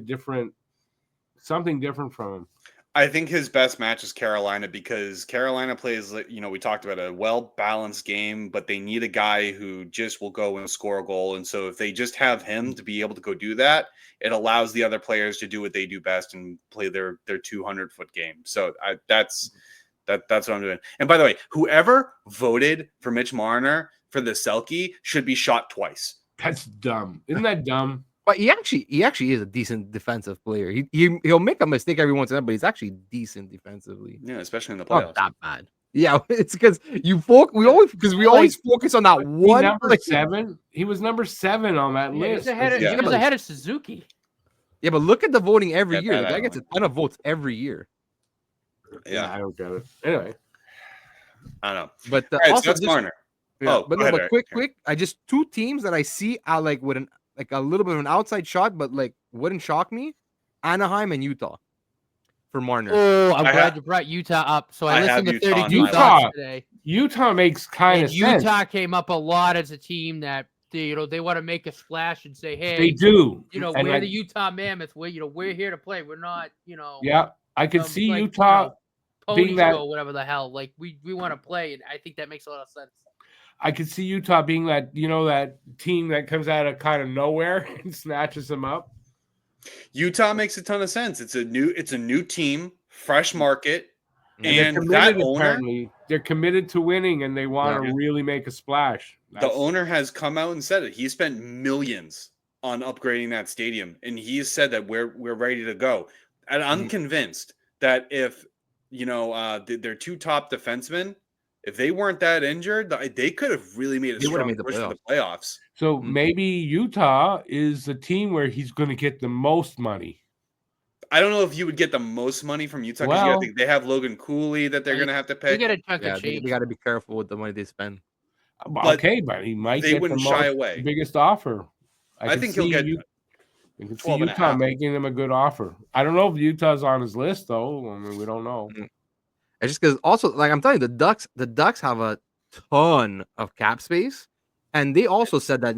something different from him. I think his best match is Carolina because Carolina plays, you know, we talked about a well-balanced game, but they need a guy who just will go and score a goal. And so if they just have him to be able to go do that, it allows the other players to do what they do best and play their 200-foot game. So that's what I'm doing. And by the way, whoever voted for Mitch Marner for the Selke should be shot twice. That's dumb. Isn't that dumb? But he actually is a decent defensive player. He'll make a mistake every once in a while, but he's actually decent defensively. Yeah, especially in the playoffs. Not that bad. Yeah, it's because we always focus on that one. Number 7. He was number 7 on that list. He was ahead of Suzuki. Yeah, but look at the voting every Get year. that The guy out. gets a ton of votes every year. Yeah, I don't get it. Anyway, I don't know. But All right, so also that's just, Marner. yeah, Oh, but go no, ahead, but Eric. quick. I just 2 teams that I see are like with a little bit of an outside shot, but like wouldn't shock me. Anaheim and Utah for Marner. Oh, I'm I glad have- you brought Utah up. So I I have listened to Utah on 32 my thoughts list. today. Utah makes kind And of sense. Utah came up a lot as a team that they want to make a splash and say, hey, They do. and And we're the Utah Mammoth. We're here to play. We're not, Yeah, I could see like, Utah. pony being that- show, whatever the hell. Like we want to play, and I think that makes a lot of sense. I could see Utah being that that team that comes out of kind of nowhere and snatches them up. Utah makes a ton of sense. It's a new team, fresh market, They're and committed, that owner, apparently. They're committed to winning and they want to really make a splash. the owner has come out and said it. He spent millions on upgrading that stadium, and he has said that we're ready to go. And I'm convinced that if their 2 top defensemen, if they weren't that injured, they could have really made a They would've strong made the push for the playoffs. So maybe Utah is a team where he's going to get the most money. I don't know if you would get the most money from Utah because Well- I think they have Logan Cooley that they're going to have to You pay. get a chunk Yeah, of they change. got to be careful with the money they spend. But Okay, but he might they get the wouldn't shy most, away. biggest offer. I can think he'll see get you can see 12 and a Utah half. making him a good offer. I don't know if Utah's on his list though. I mean, we don't know. It's just because also, like I'm telling you, the Ducks have a ton of cap space, and they also said that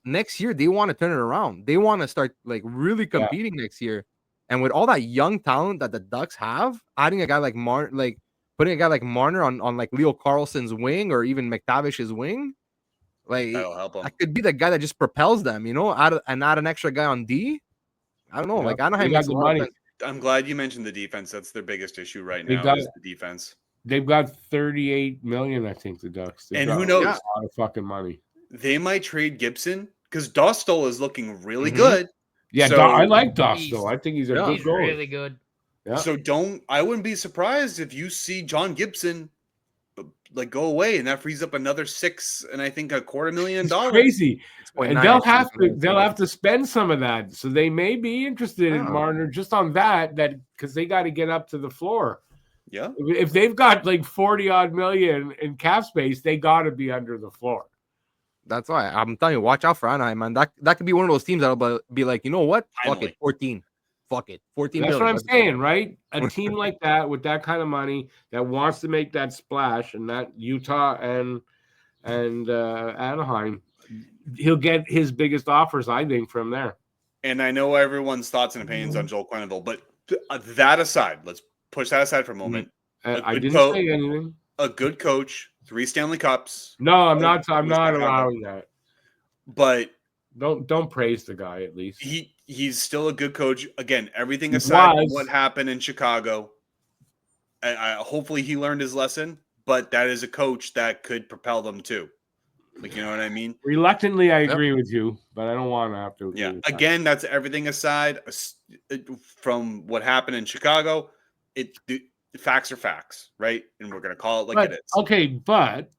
next year they want to turn it around. They want to start like really competing next year, and with all that young talent that the Ducks have, adding a guy like putting a guy like Marner on like Leo Carlson's wing or even McTavish's wing, like That'll help them. that could be the guy that just propels them, add an extra guy on D. I don't know, Yeah, like Anaheim they got makes a the lot of money. sense. I'm glad you mentioned the defense. That's their biggest issue right They now got- is the defense. They've got 38 million, I think, the Ducks. They've And got who knows? a lot of fucking money. They might trade Gibson because Dostal is looking really Mhm. good. Yeah, So- I like Dostal. He's- I think he's a Yeah. good He's goalie. really good. Yeah. So I wouldn't be surprised if you see John Gibson like go away and that frees up another $6 and I think $250,000. It's crazy. And 6.9, they'll actually. have to spend some of that. So they may be interested in Yeah. Marner just on that because they got to get up to the floor. Yeah. If they've got like 40 odd million in cap space, they got to be under the floor. That's why I'm telling you, watch out for Anaheim, man. That could be one of those teams that'll be like, you know what? Fuck Finally. it, 14. Fuck it, 14 That's million. what I'm Let's go. saying, right? A team like that with that kind of money that wants to make that splash, and that Utah and Anaheim, he'll get his biggest offers, I think, from there. And I know everyone's thoughts and opinions on Joel Quenneville, but that aside, let's push that aside for a moment. I didn't say anything. A good coach, 3 Stanley Cups. No, I'm not allowing that. But don't praise the guy. At least he's still a good coach. Again, everything aside from what happened in Chicago, hopefully he learned his lesson. But that is a coach that could propel them too. Like, you know what I mean? Reluctantly, I agree with you, but I don't want to have to agree. Yeah. With that. Again, that's everything aside from what happened in Chicago. The facts are facts, right? And we're gonna call it like it is. Okay, but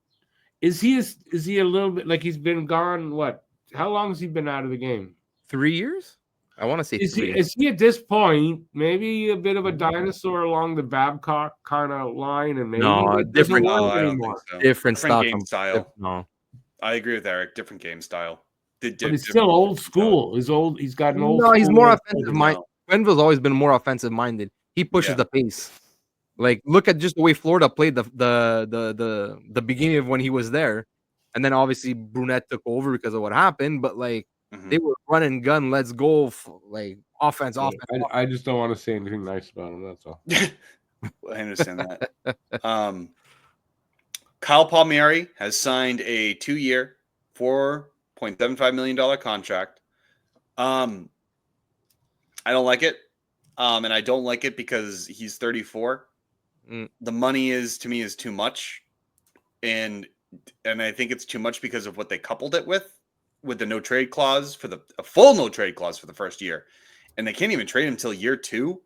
is he a little bit like he's been gone? What? How long has he been out of the game? 3 years? I want to say 3. Is he at this point maybe a bit of a dinosaur along the Babcock kind of line? And maybe different. No, I don't think so. Different game style. No, I agree with Eric. Different game style. But he's still old school. He's got an old. No, he's more offensive minded. Quenneville's always been more offensive minded. He pushes the pace. Like, look at just the way Florida played the beginning of when he was there, and then obviously Brunette took over because of what happened. But like they were run and gun, let's go, like offense. I just don't want to say anything nice about him. That's all. I understand that. Kyle Palmieri has signed a 2-year, $4.75 million contract. I don't like it. And I don't like it because he's 34. The money is too much. And I think it's too much because of what they coupled it with the no trade clause a full no trade clause for the first year. And they can't even trade him until year 2.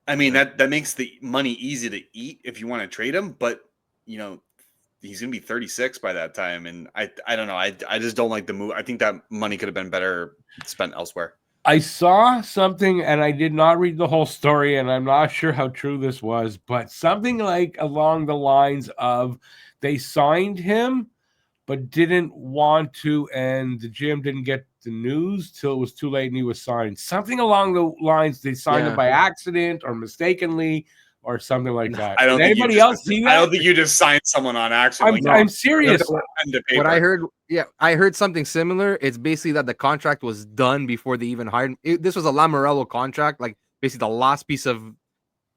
I mean, that makes the money easy to eat if you want to trade him, but you know, he's going to be 36 by that time. And I don't know. I just don't like the move. I think that money could have been better spent elsewhere. I saw something, and I did not read the whole story, and I'm not sure how true this was, but something like along the lines of they signed him, but didn't want to, and the GM didn't get the news till it was too late and he was signed. Something along the lines they signed him by accident or mistakenly or something like that. I don't Did anybody else see that? I don't think you just signed someone on accident. I'm serious. What I heard, I heard something similar. It's basically that the contract was done before they even hired him. This was a Lamoriello contract, like basically the last piece of.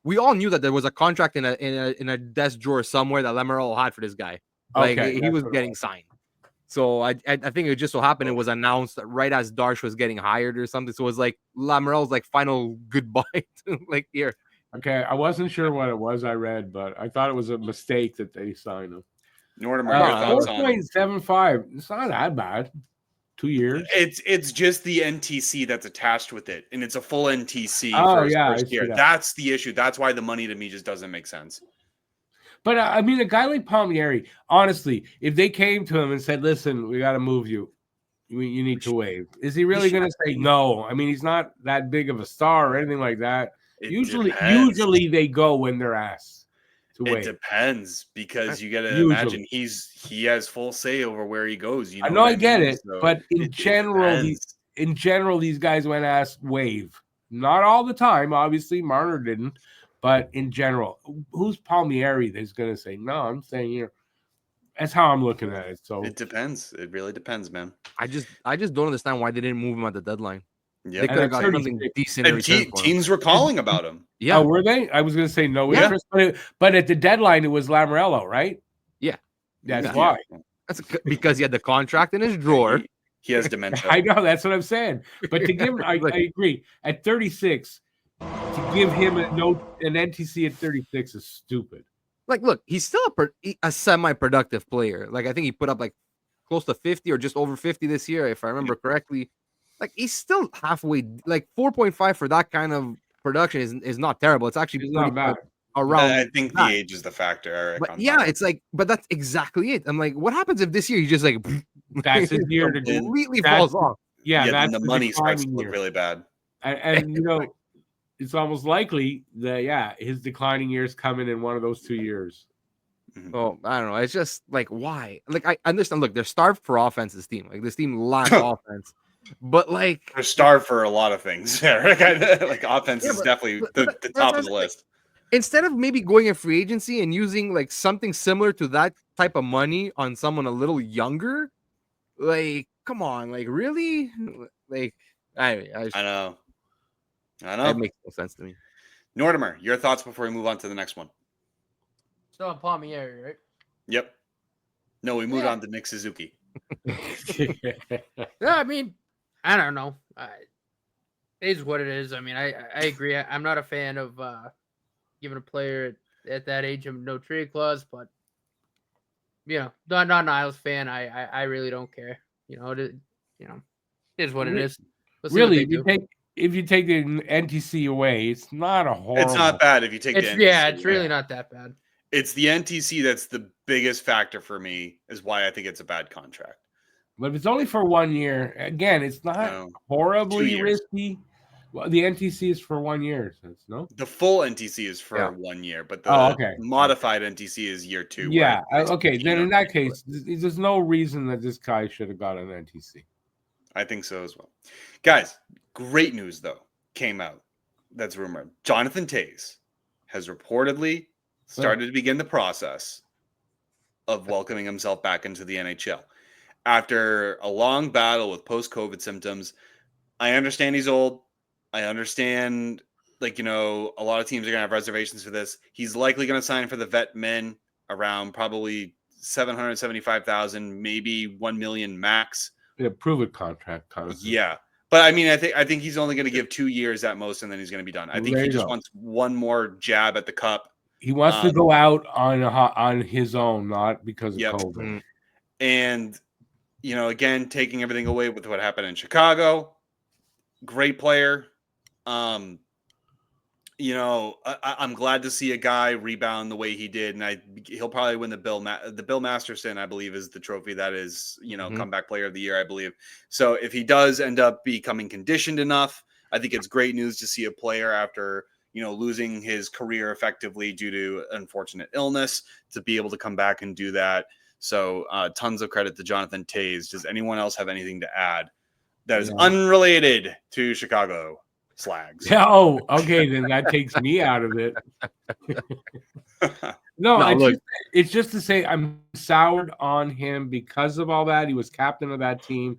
We all knew that there was a contract in a desk drawer somewhere that Lamoriello had for this guy. Like he was getting signed. So I think it just so happened it was announced right as Darsh was getting hired or something. So it was like Lamoriello's like final goodbye to, like here. Okay, I wasn't sure what it was I read, but I thought it was a mistake that they signed him. Nordimer, your thoughts on 4.75. It's not that bad. 2 years. It's just the NTC that's attached with it, and it's a full NTC for his first year. That. That's the issue. That's why the money to me just doesn't make sense. But I mean, a guy like Palmieri, honestly, if they came to him and said, "Listen, we got to move you. You need to waive," is he really going to say no? I mean, he's not that big of a star or anything like that. Usually they go when they're asked to waive. It depends because you got to imagine he has full say over where he goes. You know, I know, I get it, so but in general, these guys when asked waive. Not all the time, obviously. Marner didn't, but in general, who's Palmieri that's going to say no? I'm saying here. That's how I'm looking at it. So it depends. It really depends, man. I just don't understand why they didn't move him at the deadline. Yeah, they could have got something decent. And teams were calling about him. Yeah, were they? I was going to say no interest, but at the deadline it was Lamoriello, right? Yeah, that's why. That's because he had the contract in his drawer. He has dementia. I know, that's what I'm saying. But to give him, I agree. At 36, to give him an NTC at 36 is stupid. Like, look, he's still a semi-productive player. Like, I think he put up like close to 50 or just over 50 this year, if I remember correctly. Like, he's still halfway. Like 4.5 for that kind of production is not terrible. It's actually not bad. Around. I think the age is the factor, Eric. But yeah, it's like, but that's exactly it. I'm like, what happens if this year he just like that's his year to completely falls off? Yeah, that's the money starts to look really bad. And you know, it's almost likely that his declining years coming in one of those 2 years. Oh, I don't know. It's just like, why? Like, I understand. Look, they're starved for offense. This team, like, this team lacks offense. But like, They're starved for a lot of things. Like offense is definitely the top of the list. Instead of maybe going in free agency and using like something similar to that type of money on someone a little younger, like, come on, like, really? Like, I know. That makes no sense to me. Nortimer, your thoughts before we move on to the next one? Still on Palmieri, right? Yep. No, we moved on to Nick Suzuki. Yeah, I mean, I don't know. It is what it is. I mean, I agree. I'm not a fan of giving a player at that age a no trade clause, but not an Isles fan. I really don't care. It is what it is. Really, if you take the NTC away, it's not a horrible. It's not bad if you take the NTC. Yeah, it's really not that bad. It's the NTC that's the biggest factor for me, is why I think it's a bad contract. But if it's only for 1 year, again, it's not horribly risky. Well, the NTC is for 1 year, no? The full NTC is for 1 year, but the modified NTC is year 2. Yeah, okay. Then in that case, there's no reason that this guy should have got an NTC. I think so as well. Guys, great news, though, came out. That's rumored. Jonathan Toews has reportedly started to begin the process of welcoming himself back into the NHL. After a long battle with post-COVID symptoms, I understand he's old. I understand, a lot of teams are going to have reservations for this. He's likely going to sign for the vet min around probably $775,000, maybe $1 million max. Yeah, prove it contract. Yeah. But I mean, I think he's only going to give 2 years at most, and then he's going to be done. I think he just wants one more jab at the cup. He wants to go out on his own, not because of COVID. And, again, taking everything away with what happened in Chicago, great player. I'm glad to see a guy rebound the way he did, and he'll probably win the Bill Masterson, I believe, is the trophy that is, comeback player of the year, I believe. So if he does end up becoming conditioned enough, I think it's great news to see a player after, losing his career effectively due to unfortunate illness to be able to come back and do that. So tons of credit to Jonathan Toews. Does anyone else have anything to add that is unrelated to Chicago Slags? Yeah, okay, then that takes me out of it. It's just to say I'm soured on him because of all that. He was captain of that team,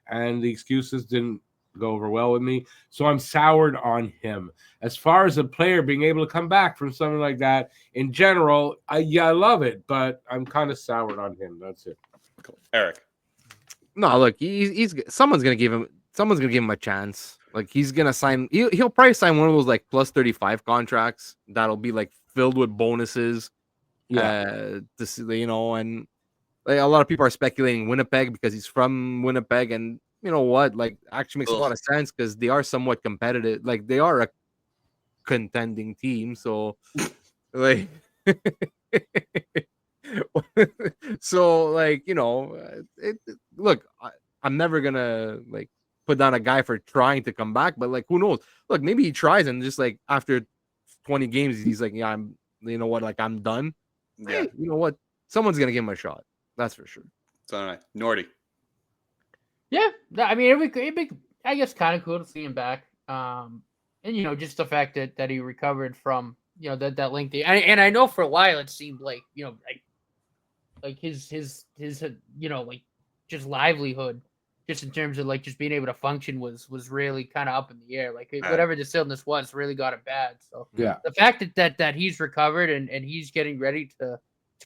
and the excuses didn't go over well with me. So I'm soured on him. As far as a player being able to come back from something like that, in general, I love it, but I'm kind of soured on him. That's it. Cool. Eric. No, look, someone's gonna give him a chance. Like, he's gonna sign. He'll probably sign one of those like plus 35 contracts that'll be like filled with bonuses. And like, a lot of people are speculating Winnipeg because he's from Winnipeg, and you know what? Like, actually makes a lot of sense because they are somewhat competitive. Like, they are a contending team, so like. So, like, look, I'm never gonna like put down a guy for trying to come back, but like, who knows? Look, maybe he tries and just like after 20 games, he's like, yeah, I'm done. Yeah, hey, you know what? Someone's gonna give him a shot. That's for sure. So, all right, Nordy. Yeah, I mean, it'd be I guess kind of cool to see him back. And just the fact that he recovered from that lengthy, and I know for a while it seemed like like his like just livelihood, just in terms of like just being able to function was really kind of up in the air. Like whatever this illness was really got it bad. So the fact that he's recovered and he's getting ready to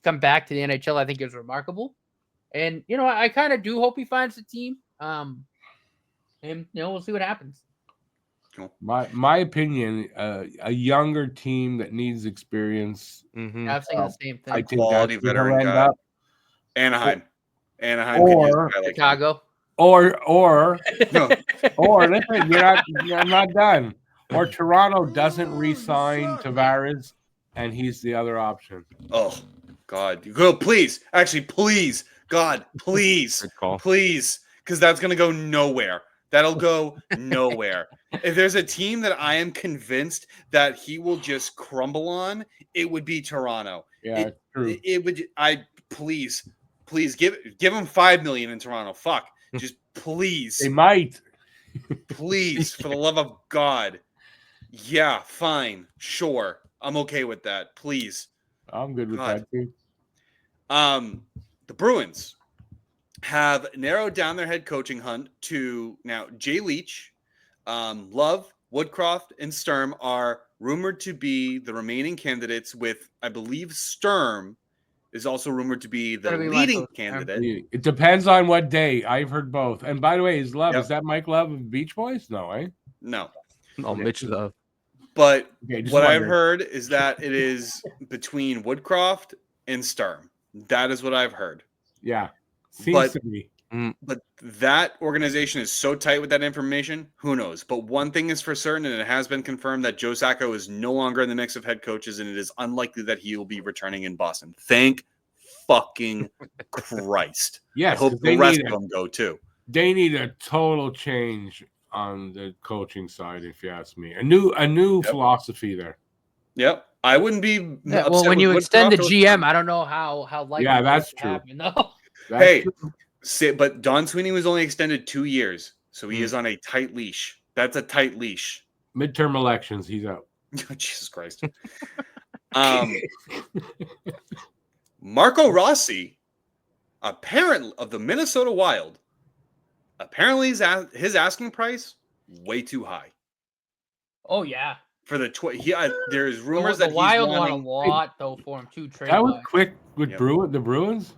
come back to the NHL, I think is remarkable. And I kind of do hope he finds the team. And we'll see what happens. Cool. My opinion, a younger team that needs experience. Mm-hmm. I'm saying the same thing. I think quality veteran guy. Anaheim, or Chicago, or listen, you're not done. Or Toronto doesn't re-sign Tavares, and he's the other option. Oh God, go please, actually please, God, please, please, because that's gonna go nowhere. That'll go nowhere. If there's a team that I am convinced that he will just crumble on, it would be Toronto. Yeah, true. It would. Please give him $5 million in Toronto. Fuck, just please. They might. Please, for the love of God. Yeah, fine, sure, I'm okay with that. Please. I'm good with that too. The Bruins have narrowed down their head coaching hunt to now Jay Leach, Love, Woodcroft, and Sturm are rumored to be the remaining candidates, with, I believe, Sturm is also rumored to be the leading candidate. It depends on what day. I've heard both. And by the way, is Love, is that Mike Love of Beach Boys? No, eh? No. Oh, Mitch Love. But what I've heard is that it is between Woodcroft and Sturm. That is what I've heard. Yeah. Seems to be. But that organization is so tight with that information, who knows? But one thing is for certain, and it has been confirmed, that Joe Sacco is no longer in the mix of head coaches, and it is unlikely that he will be returning in Boston. Thank fucking Christ. Yes, I hope the rest of them go too. They need a total change on the coaching side, if you ask me. A new philosophy there. Yep. I wouldn't be well, when you extend the GM, I don't know how likely that's to true. happen, though. Hey, but Don Sweeney was only extended 2 years, so he is on a tight leash. That's a tight leash. Midterm elections, he's out. Jesus Christ. Marco Rossi, a parent of the Minnesota Wild, apparently his asking price way too high. Oh yeah. For the there's rumors the that Wild he's wanting, want a lot though for him too. That was quick with the Bruins.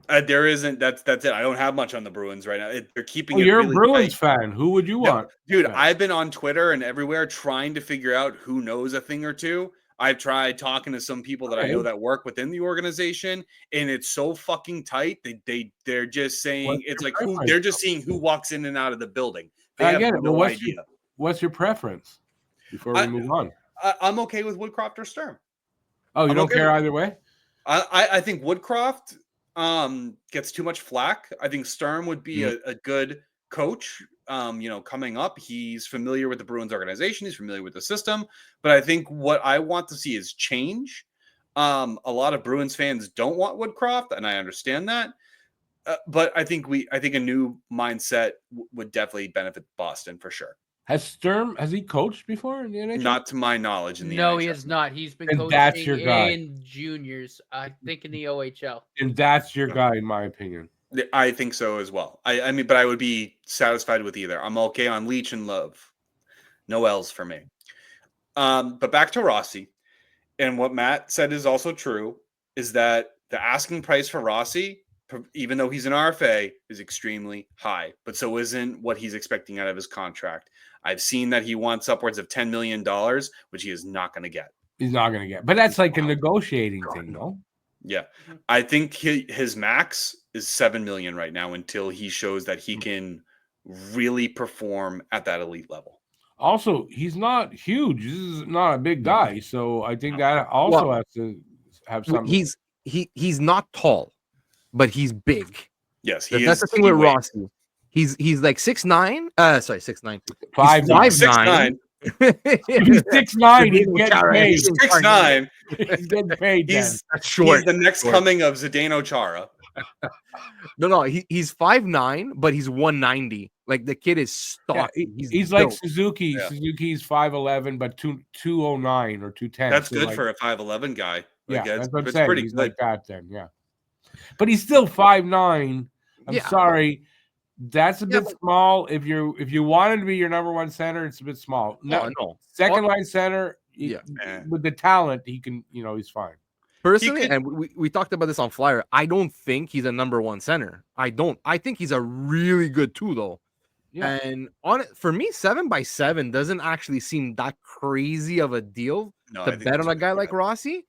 There isn't. That's it. I don't have much on the Bruins right now. They're keeping. You're really a Bruins tight. fan. Who would you want, dude? I've been on Twitter and everywhere trying to figure out who knows a thing or two. I've tried talking to some people that I know that work within the organization, and it's so fucking tight. They're just saying they're just seeing who walks in and out of the building. They I get have it. no Well, idea. What's your preference? Before we move on, I'm okay with Woodcroft or Sturm. Oh, you don't care either way? I think Woodcroft gets too much flack. I think Sturm would be a good coach. Coming up, he's familiar with the Bruins organization. He's familiar with the system. But I think what I want to see is change. A lot of Bruins fans don't want Woodcroft, and I understand that. But I think a new mindset would definitely benefit Boston for sure. Has he coached before in the NHL? Not to my knowledge in the No, NHL. he has not. He's been coaching that's your guy. in juniors, I think in the OHL. And that's your guy, in my opinion. I think so as well. I mean, but I would be satisfied with either. I'm okay on Leach and Love. No L's for me. But back to Rossi. And what Matt said is also true, is that the asking price for Rossi, even though he's an RFA, is extremely high. But so isn't what he's expecting out of his contract. I've seen that he wants upwards of $10 million, which he is not going to get. He's not going to get. But that's like a negotiating thing, no? Yeah. I think his max is $7 million right now until he shows that he can really perform at that elite level. Also, he's not huge. This is not a big guy. So I think that also has to have something. He's not tall, but he's big. Yes, that's the thing with Rossi. He's like 6'9". 6'9". 5'9". He's 6'9". He's getting paid. 6'9". He's getting paid. He's short. He's the next coming of Zdeno Chara. No, he's 5'9", but he's 190. Like the kid is stocky. Yeah, he's like Suzuki. Yeah. Suzuki's 5'11", but 209 or 210. That's good for a 5'11" guy. Like, that's what I'm saying. Pretty he's good. Like that then, yeah. But he's still 5'9". I'm sorry. That's a bit small. If you want him to be your number one center, it's a bit small. No. Second line center, with the talent, he can, he's fine. Personally, and we talked about this on Flyer, I don't think he's a number one center. I think he's a really good 2, though. Yeah. And for me, 7x7 doesn't actually seem that crazy of a deal to bet on a guy like Rossi.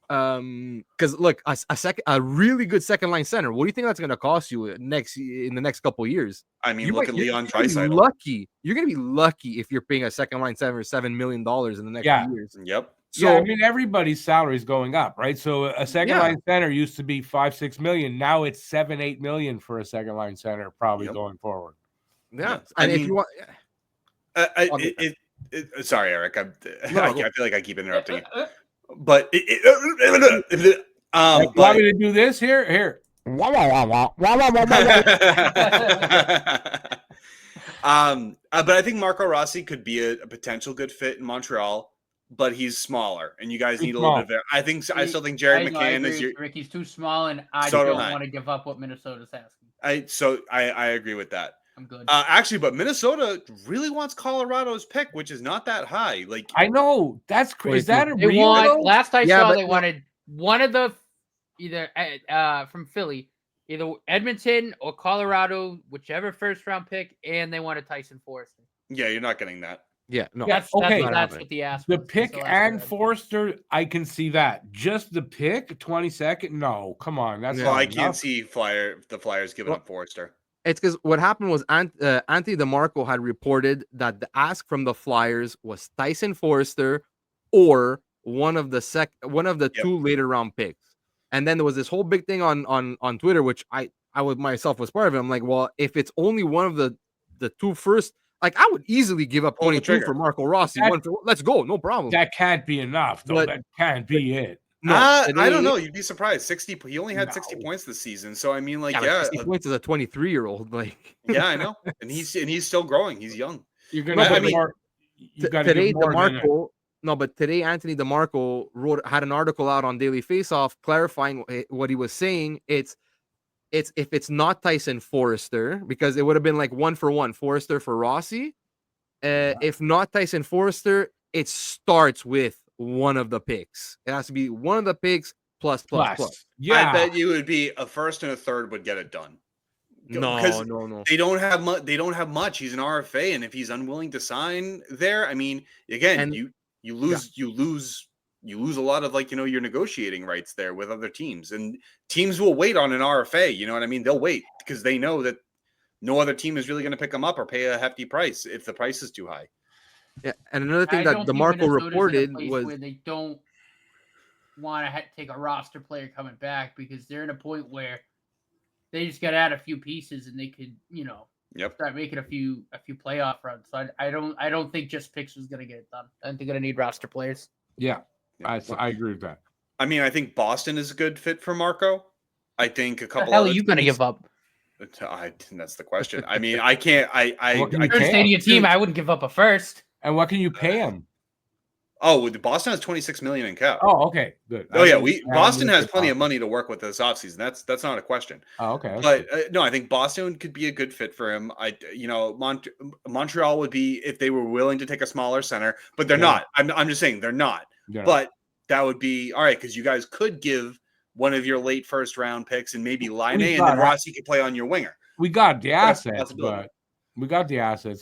Because look, a really good second line center. What do you think that's going to cost you in the next couple of years? I mean, look at Leon Draisaitl. You're going to be lucky if you're paying a second line center $7 million in the next few years. Yep. So I mean, everybody's salary is going up, right? So a second line center used to be $5-6 million. Now it's $7-8 million for a second line center, probably going forward. Yeah, I and if mean, you want, sorry, Eric. No, I go. feel like I keep interrupting you, but You but want me to do this here? Here. but I think Marco Rossi could be a potential good fit in Montreal, but he's smaller, and you guys Too need a small. little bit of. I still think Jared I McCann agree is your. with Rick. He's too small, and I So do don't I. want to give up what Minnesota's asking. I agree with that. I'm good. Actually, but Minnesota really wants Colorado's pick, which is not that high. Like I know that's crazy. Is that a They real? want. though? Last I Yeah, saw, but they no- wanted one of the either from Philly, either Edmonton or Colorado, whichever first round pick, and they wanted Tyson Forrester. yeah, you're not getting that. yeah, no, That's okay. Not That's happening. what the ask. The was. pick That's the last I and read. Forster, I can see that. Just the pick, 22nd. No, come on, that's Yeah. Well, not I can't enough. see the Flyers giving Well, up Forrester. it's because what happened was Anthony DeMarco had reported that the ask from the Flyers was Tyson Forrester or one of the Yep. 2 later round picks. And then there was this whole big thing on Twitter, which I was myself was part of it. I'm like, well, if it's only one of the 2 first, like I would easily give up Pull the 22 for trigger. Marco Rossi. Let's go, no problem. That can't be enough, though. But- that can't be it. No, I today- don't know. You'd be surprised. 60. He only had 60 No. points this season. So I mean, like, Yeah, yeah, 60 points as a 23-year-old. Like, yeah, I know. And he's still growing. He's young. You're No, gonna but get I mean, more. You got to today give more than it. DeMarco. No, but today Anthony DeMarco had an article out on Daily Faceoff clarifying what he was saying. It's if it's not Tyson Forrester, because it would have been like 1-for-1 Forrester for Rossi. If not Tyson Forrester, it starts with one of the picks. It has to be one of the picks plus. Yeah, I bet you would be a first and a third would get it done. Because No. they don't have much. They don't have much. He's an RFA, and if he's unwilling to sign there, I mean, again, And- you lose a lot of, like, your negotiating rights there with other teams, and teams will wait on an RFA. You know what I mean? They'll wait because they know that no other team is really going to pick them up or pay a hefty price if the price is too high. Yeah, and another thing I that don't think DeMarco Minnesota's in a reported place was where they don't want to take a roster player coming back, because they're in a point where they just got to add a few pieces and they could, Yep. start making a few playoff runs. So I don't think just picks was going to get it done. I think they're gonna need roster players. yeah. I agree with that. I mean, I think Boston is a good fit for Marco. I think a What couple. the hell are other you gonna teams- give up? That's the question. I mean, I can't. What can I you Third pay stadium team, I wouldn't give up a first. And what can you pay him? Oh, Boston has 26 million in cap. Oh, okay, good. Oh yeah, I Boston missed has it. plenty of money to work with this offseason. That's not a question. Oh, okay. But no, I think Boston could be a good fit for him. Montreal would be if they were willing to take a smaller center, but they're Yeah. not. I'm just saying they're not. Yeah. But that would be all right because you guys could give one of your late first round picks and maybe Line We and got then it. Rossi could play on your winger. we got the That's a assets, possibility.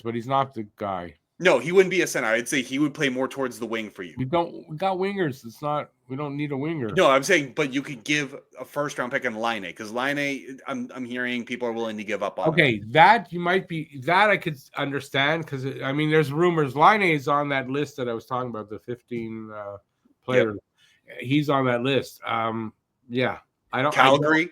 but he's not the guy. No, he wouldn't be a center. I'd say he would play more towards the wing for you. We got wingers. We don't need a winger. No, I'm saying, but you could give a first round pick on Line, because Line, I'm hearing people are willing to give up on. Okay, that I could understand because there's rumors. Line is on that list that I was talking about, the 15 players. He's on that list. Yeah, Calgary,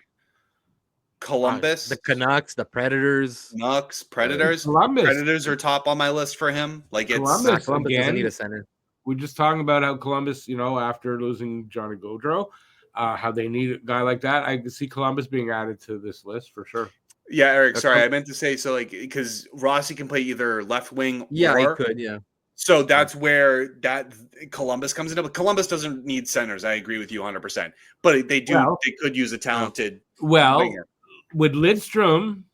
Columbus, the Canucks, the Predators. Canucks, Predators. Columbus. Predators are top on my list for him. Like it's Columbus. Columbus again. doesn't need a center. We're just talking about how Columbus, after losing Johnny Gaudreau, how they need a guy like that. I can see Columbus being added to this list for sure. Yeah, Eric. That's Sorry, cool. I meant to say because Rossi can play either left wing. Yeah, or, he could. Yeah, So that's where that Columbus comes into. But Columbus doesn't need centers. I agree with you 100%. But they do. Well- they could use a talented Well, winger. with Lindstrom,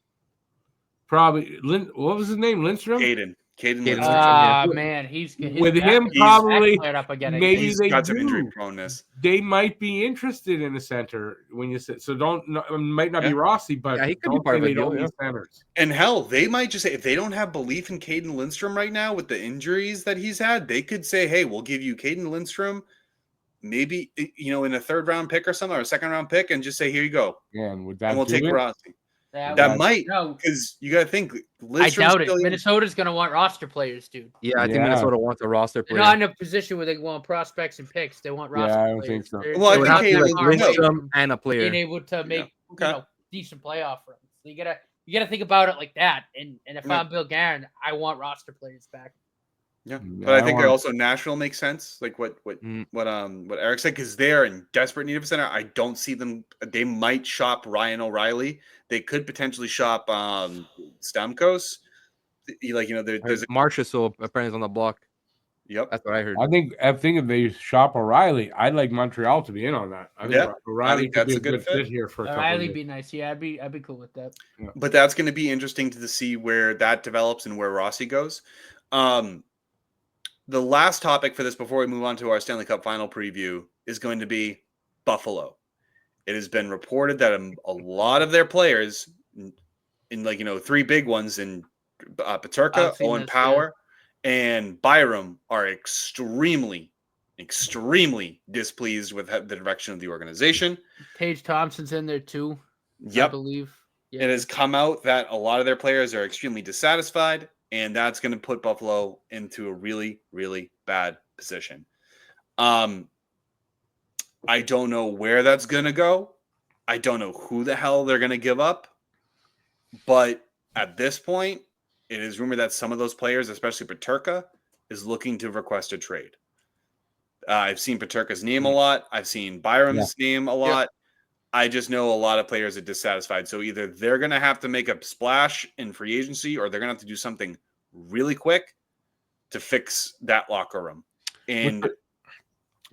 probably what was his name? Lindstrom. Caden Caden Lindstrom. yeah. Man, his With back- him, his probably, back flared up again. maybe He's they got some do. injury proneness. They might be interested in a center when you say so. It might not be Yeah. Rossi, but Yeah, he could be don't part say of a they don't deal, need centers. And hell, they might just say if they don't have belief in Caden Lindstrom right now with the injuries that he's had, they could say, "Hey, we'll give you Caden Lindstrom, maybe in a third round pick or something, or a second round pick, and just say, here you go, And would that and we'll do take it? Rossi." That That would- might, no. because you got to think. I Lindstrom's doubt it. still- Minnesota's gonna want roster players, dude. yeah. I think Yeah. Minnesota wants a roster They're player. not in a position where they want prospects and picks. They want roster Yeah, I don't players. think so. They're- Well, I It they're would think have to be Caden like far away Lindstrom from and a player. being able to make okay. decent playoff runs. You you got to think about it like that. And if Yeah. I'm Bill Guerin, I want roster players back. Yeah, Yeah, but I I think want- also Nashville makes sense. Like what Eric said, because they are in desperate need of a center. I don't see them. They might shop Ryan O'Reilly. They could potentially shop Stamkos. There's Marchessault apparently is on the block. yep. That's what I heard. I think if they shop O'Reilly, I'd like Montreal to be in on that. I think Yeah, O'Reilly could be that's a a good good fit. fit here for a couple of O'Reilly years. be nice. Yeah, I'd be cool with that. But that's going to be interesting to see where that develops and where Rossi goes. The last topic for this before we move on to our Stanley Cup final preview is going to be Buffalo. It has been reported that a lot of their players, in three big ones in Peterka, I've seen Owen this, Power, and Byram, are extremely, extremely displeased with the direction of the organization. Tage Thompson's in there too. I Yep. believe. Yeah. It has come out that a lot of their players are extremely dissatisfied, and that's going to put Buffalo into a really, really bad position. I don't know where that's going to go. I don't know who the hell they're going to give up. But at this point, it is rumored that some of those players, especially Peterka, is looking to request a trade. I've seen Peterka's name a lot. I've seen Byram's name a lot. I just know a lot of players are dissatisfied. So either they're going to have to make a splash in free agency, or they're going to have to do something really quick to fix that locker room. And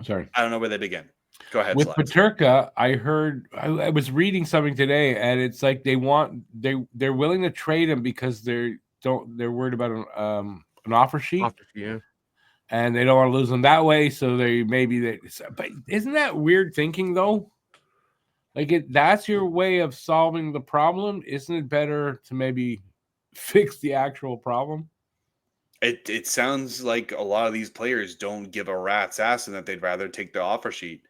Sorry. I don't know where they begin. Go ahead. With Slides. Peterka, I heard I was reading something today, and it's like they're willing to trade him because they're worried about an offer sheet. Yeah. And they don't want to lose them that way. So but isn't that weird thinking though? Like that's your way of solving the problem. Isn't it better to maybe fix the actual problem? It sounds like a lot of these players don't give a rat's ass and that they'd rather take the offer sheet.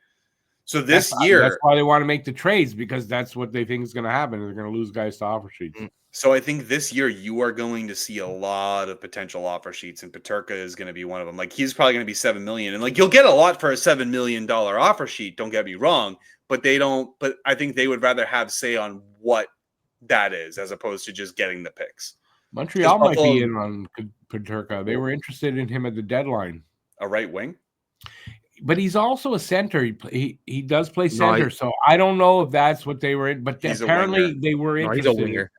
So this year, that's why they want to make the trades, because that's what they think is going to happen. They're going to lose guys to offer sheets. So I think this year you are going to see a lot of potential offer sheets, and Peterka is going to be one of them. Like he's probably going to be $7 million, and like you'll get a lot for a $7 million offer sheet. Don't get me wrong, but they don't. But I think they would rather have say on what that is as opposed to just getting the picks. Montreal might be in on Peterka. They were interested in him at the deadline. A right wing, but he's also a center. He does play center, so I don't know if that's what they were in. But apparently they were interested. He's a winger.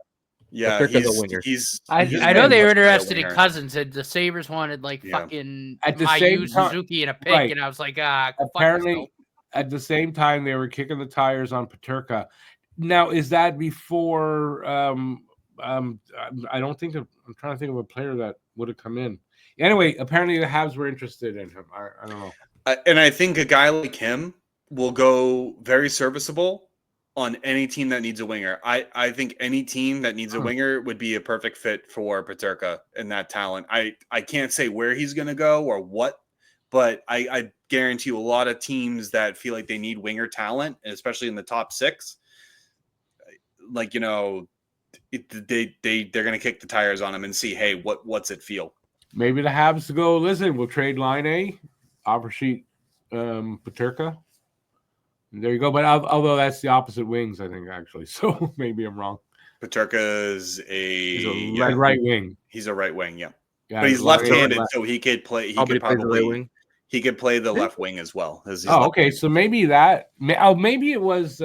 Yeah, he's a winger. I know they were interested in Cousins, and the Sabres wanted fucking at the same time, Suzuki and a pick, and I was like, apparently at the same time they were kicking the tires on Peterka. Now, is that before? I don't think I'm trying to think of a player that would have come in. Anyway, apparently the Habs were interested in him. I don't know. And I think a guy like him will go very serviceable on any team that needs a winger. I think any team that needs a winger would be a perfect fit for Peterka and that talent. I can't say where he's going to go or what, but I guarantee you a lot of teams that feel like they need winger talent, especially in the top six, they're going to kick the tires on him and see, hey, what's it feel? Maybe the Habs go, listen, we'll trade line A, offer sheet Peterka. There you go. But although that's the opposite wings, I think, actually. So maybe I'm wrong. Peterka is he's a right wing. He's a right wing, yeah. But he's left-handed, so he could play. He could probably he could play the left wing as well. Okay. So maybe that. Maybe it was.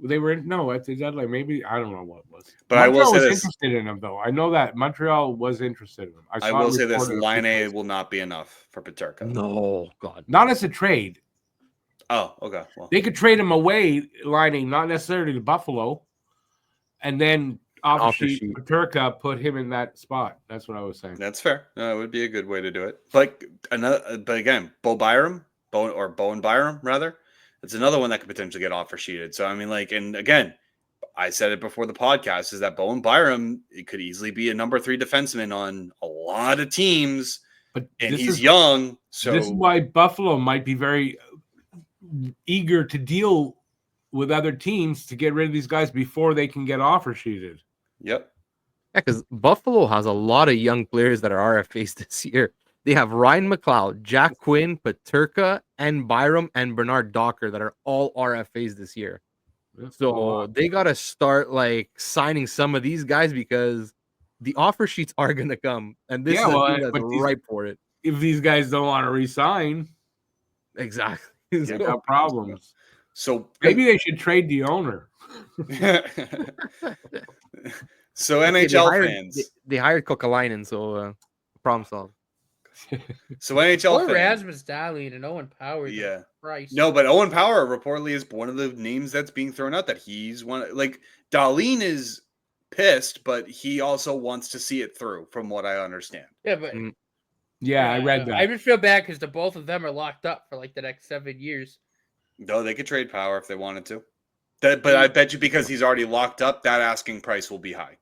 They were at the deadline. Maybe I don't know what it was. But Montreal I will say was this: interested in him, though. I know that Montreal was interested in him. I will say this: line A will not be enough for Peterka. No, God, not as a trade. Oh, okay. Well, they could trade him away, lining not necessarily to Buffalo, and then off sheet Peterka put him in that spot. That's what I was saying. That's fair. No, it would be a good way to do it. But again, Bowen Byram, rather. It's another one that could potentially get offer sheeted. So I mean, and again, I said it before the podcast, is that Bowen Byram, it could easily be a number 3 defenseman on a lot of teams, but he's young. So this is why Buffalo might be very eager to deal with other teams to get rid of these guys before they can get offer sheeted. Yep. Yeah, because Buffalo has a lot of young players that are RFAs this year. They have Ryan McLeod, Jack Quinn, Peterka, and Byram and Bernard Docker that are all RFAs this year. So they gotta start like signing some of these guys because the offer sheets are gonna come, and this is a team that's ripe for it. If these guys don't want to resign, Exactly. they got problems. So Maybe they should trade the owner. So NHL fans, they hired Kokalainen, so problem solved. So NHL Or fans, Rasmus Dahlin and Owen Power. yeah. Christ. No, but Owen Power reportedly is one of the names that's being thrown out that he's one. Like Darlene is pissed, but he also wants to see it through, from what I understand. Yeah, but Yeah, I read that. I just feel bad because the both of them are locked up for like the next 7 years. No, they could trade Power if they wanted to. But I bet you because he's already locked up, that asking price will be high.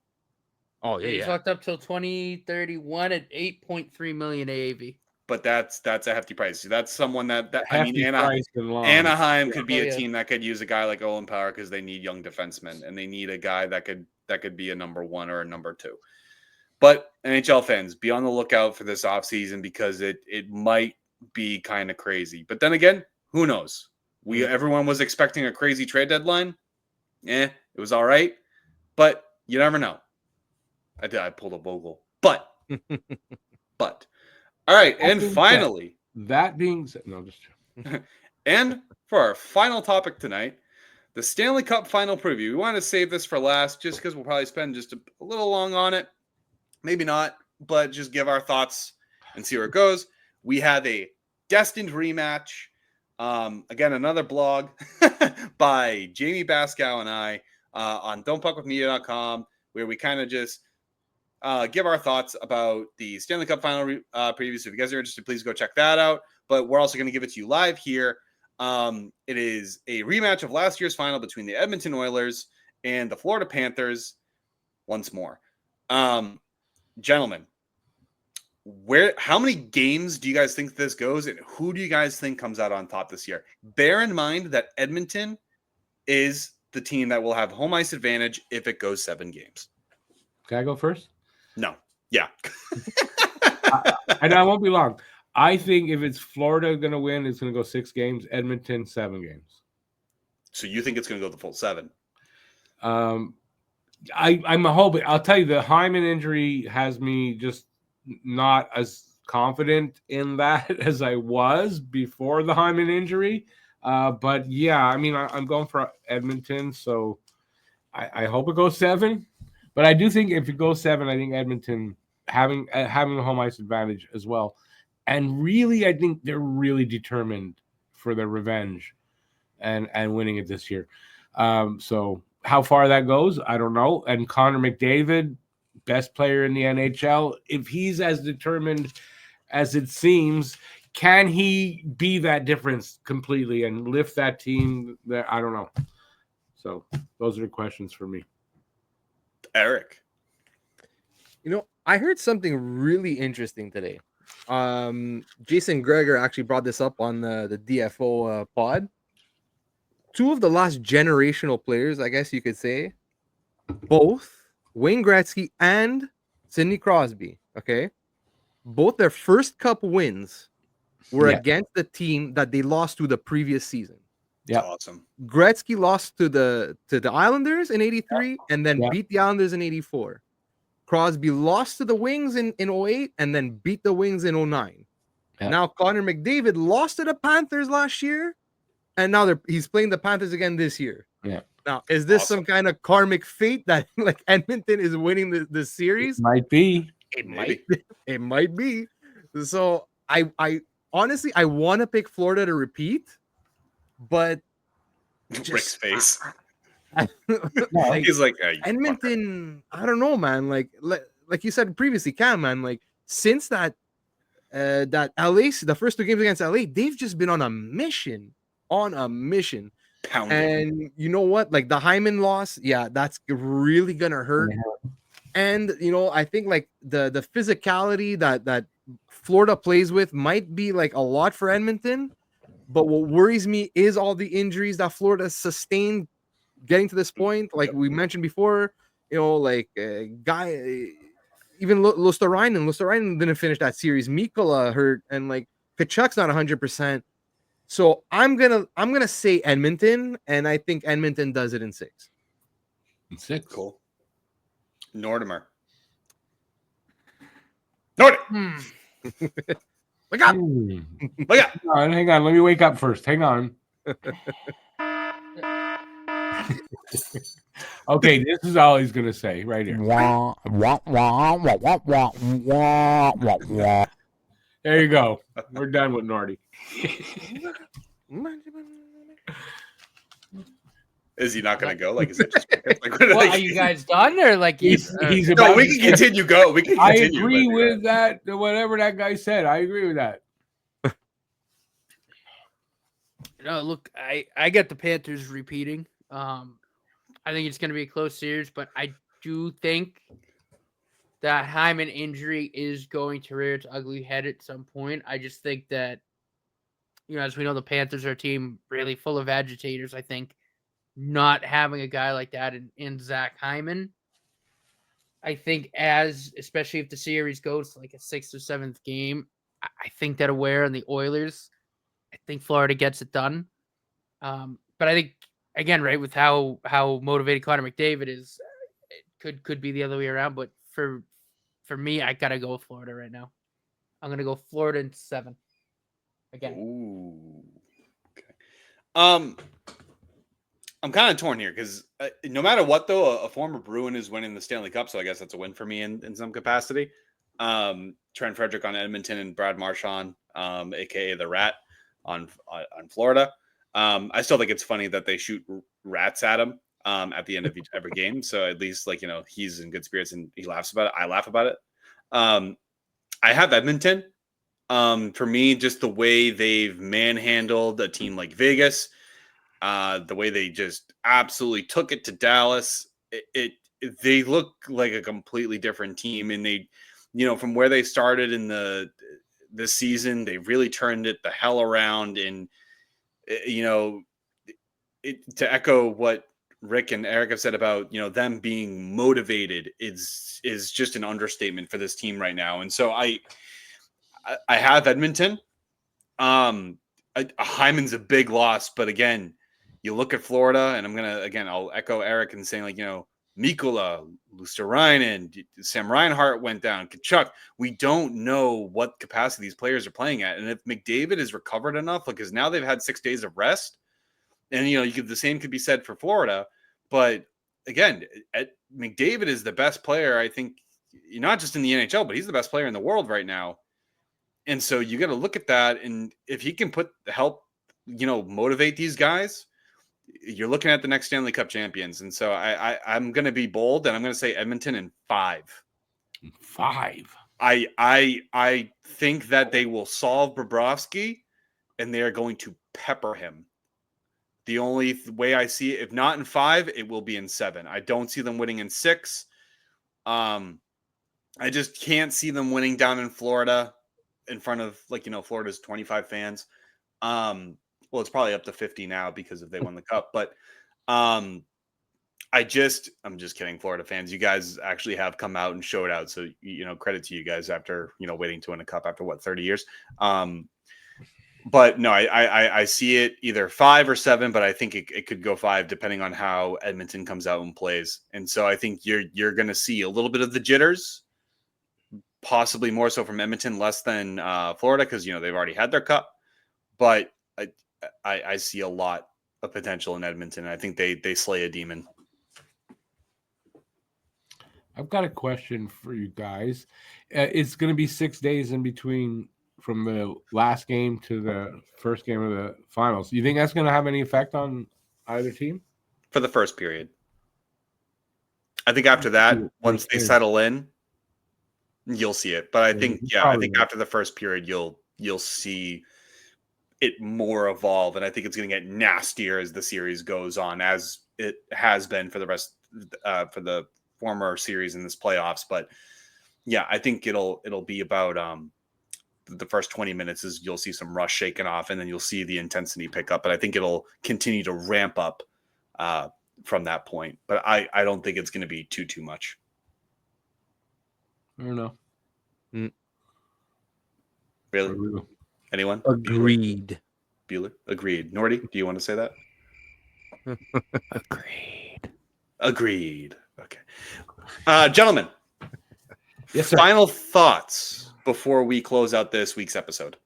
Oh He's locked up till 2031 at 8.3 million AAV. But that's a hefty price. That's someone that I mean, Hefty Anaheim could be Oh, a yeah. team that could use a guy like Owen Power because they need young defensemen and they need a guy that could be a number one or a number two. But NHL fans, be on the lookout for this offseason because it might be kind of crazy. But then again, who knows? Everyone was expecting a crazy trade deadline. It was all right, but you never know. I pulled a Vogel, but all right, and finally, that being said, no, just and for our final topic tonight, the Stanley Cup final preview. We wanted to save this for last, just because we'll probably spend just a little long on it. Maybe not, but just give our thoughts and see where it goes. We have a destined rematch. Again, another blog by Jamey Baskow and I on don'tpuckwithmedia.com, where we kind of just give our thoughts about the Stanley Cup final preview. So if you guys are interested, please go check that out. But we're also going to give it to you live here. It is a rematch of last year's final between the Edmonton Oilers and the Florida Panthers once more. Gentlemen, how many games do you guys think this goes, and who do you guys think comes out on top this year? Bear in mind that Edmonton is the team that will have home ice advantage if it goes 7 games. Can I go first? No. Yeah. And I won't be long. I think if it's Florida going to win, it's going to go 6 games. Edmonton, 7 games. So you think it's going to go the full 7? I'm hoping. I'll tell you, the Hyman injury has me just not as confident in that as I was before the Hyman injury. But yeah, I mean, I'm going for Edmonton, so I hope it goes 7. But I do think if it goes 7, I think Edmonton having a home ice advantage as well. And really, I think they're really determined for their revenge and winning it this year. So how far that goes, I don't know. And Connor McDavid, best player in the NHL, if he's as determined as it seems, can he be that difference completely and lift that team there? I don't know. So those are the questions for me. Eric. I heard something really interesting today. Jason Gregor actually brought this up on the DFO pod. 2 of the last generational players, I guess you could say, both Wayne Gretzky and Sidney Crosby, okay? Both their first cup wins were against the team that they lost to the previous season. Yeah, awesome. Gretzky lost to the Islanders in 83 and then beat the Islanders in 84. Crosby lost to the Wings in 08 and then beat the Wings in 09. Yeah. Now Connor McDavid lost to the Panthers last year, and now he's playing the Panthers again this year. Yeah. Now, is this some kind of karmic fate that like Edmonton is winning the series? It might be. It might be. So I honestly I want to pick Florida to repeat, but Rick's face. Like, he's like Edmonton. I don't know, man. Like you said previously, Cam, man. Like since that LA, the first 2 games against LA, they've just been on a mission. Pounding. And you know what? Like the Hyman loss, that's really gonna hurt. Yeah. And I think like the physicality that Florida plays with might be like a lot for Edmonton. But what worries me is all the injuries that Florida sustained getting to this point. Like we mentioned before, like guy, even Luosterainen didn't finish that series. Mikkola hurt, and like Kachuk's not 100%. So I'm gonna say Edmonton, and I think Edmonton does it in 6. 6. Cool. Nordimer. Nordic. Wake up! Look out. Hang on. Let me wake up first. Hang on. Okay, this is all he's gonna say right here. There you go. We're done with Nordy. Is he not going to go? Like, is it just Well, are you guys done or like He's No, about we to can continue. Go. We can I continue. agree but, with that. Whatever that guy said, I agree with that. No, look, I get the Panthers repeating. I think it's going to be a close series, but I do think that Hyman injury is going to rear its ugly head at some point. I just think that, as we know, the Panthers are a team really full of agitators. I think not having a guy like that in Zach Hyman, I think especially if the series goes to like a 6th or 7th game, I think that Aware and the Oilers, I think Florida gets it done. But I think, again, right, with how motivated Connor McDavid is, it could be the other way around. But for me, I got to go with Florida right now. I'm going to go Florida in 7. Again. Ooh. Okay. I'm kind of torn here because no matter what, though, a former Bruin is winning the Stanley Cup, so I guess that's a win for me in some capacity. Trent Frederick on Edmonton and Brad Marchand, aka the Rat, on Florida. I still think it's funny that they shoot rats at him at the end of every game. So at least, he's in good spirits and he laughs about it. I laugh about it. I have Edmonton. For me, just the way they've manhandled a team like Vegas. The way they just absolutely took it to Dallas, they look like a completely different team, and they, from where they started in this season, they really turned it the hell around. And to echo what Rick and Eric have said about them being motivated is just an understatement for this team right now. And so I have Edmonton. Hyman's a big loss, but again, you look at Florida, and I'll echo Eric in saying, Mikula, Luosterainen, Sam Reinhart went down, Kachuk. We don't know what capacity these players are playing at. And if McDavid is recovered enough, because now they've had 6 days of rest, and, the same could be said for Florida. But again, McDavid is the best player, I think, not just in the NHL, but he's the best player in the world right now. And so you got to look at that. And if he can help motivate these guys, you're looking at the next Stanley Cup champions. And so I'm going to be bold, and I'm going to say Edmonton in 5. 5. I think that they will solve Bobrovsky, and they are going to pepper him. The only way I see it, if not in 5, it will be in 7. I don't see them winning in 6. I just can't see them winning down in Florida in front of Florida's 25 fans. Well, it's probably up to 50 now because if they won the cup, but I'm just kidding, Florida fans. You guys actually have come out and showed out. So, credit to you guys after, waiting to win a cup after 30 years. But no, I see it either 5 or 7, but I think it could go 5 depending on how Edmonton comes out and plays. And so I think you're going to see a little bit of the jitters, possibly more so from Edmonton, less than Florida, because they've already had their cup. But I see a lot of potential in Edmonton. I think they slay a demon. I've got a question for you guys. It's going to be 6 days in between from the last game to the first game of the finals. You think that's going to have any effect on either team? For the first period. I think after that, once they settle in, you'll see it. But I think, after the first period, you'll see it more evolve, and I think it's going to get nastier as the series goes on, as it has been for the rest for the former series in this playoffs. But yeah, I think it'll be about the first 20 minutes is you'll see some rush shaken off, and then you'll see the intensity pick up. But I think it'll continue to ramp up from that point. But I don't think it's going to be too much. I don't know. Really? Anyone? Agreed. Bueller. Agreed. Nordy, do you want to say that? Agreed. Okay. Gentlemen, Yes, sir. final thoughts before we close out this week's episode.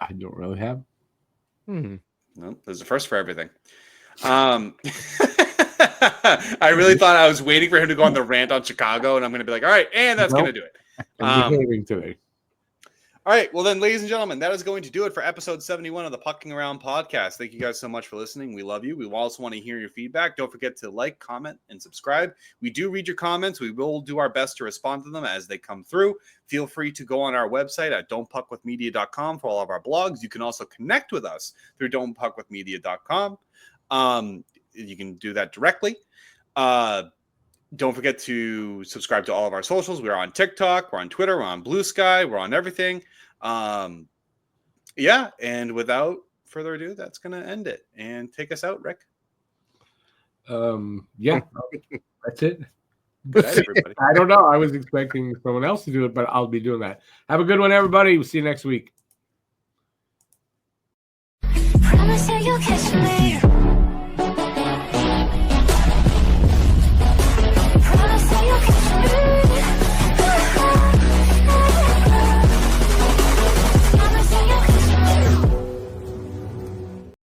I don't really have. No, there's a first for everything. I really thought I was waiting for him to go on the rant on Chicago, and I'm going to be like, all right, and that's going to do it. I'm behaving today. All right. Well, then, ladies and gentlemen, that is going to do it for episode 71 of the Pucking Around podcast. Thank you guys so much for listening. We love you. We also want to hear your feedback. Don't forget to like, comment, and subscribe. We do read your comments. We will do our best to respond to them as they come through. Feel free to go on our website at don'tpuckwithmedia.com for all of our blogs. You can also connect with us through don'tpuckwithmedia.com. You can do that directly. Don't forget to subscribe to all of our socials. We're on TikTok, we're on Twitter, we're on Bluesky, we're on everything. Yeah, and without further ado, that's going to end it. And take us out, Rick. Yeah, that's it. Good night, everybody. I don't know. I was expecting someone else to do it, but I'll be doing that. Have a good one, everybody. We'll see you next week. Promise you you'll catch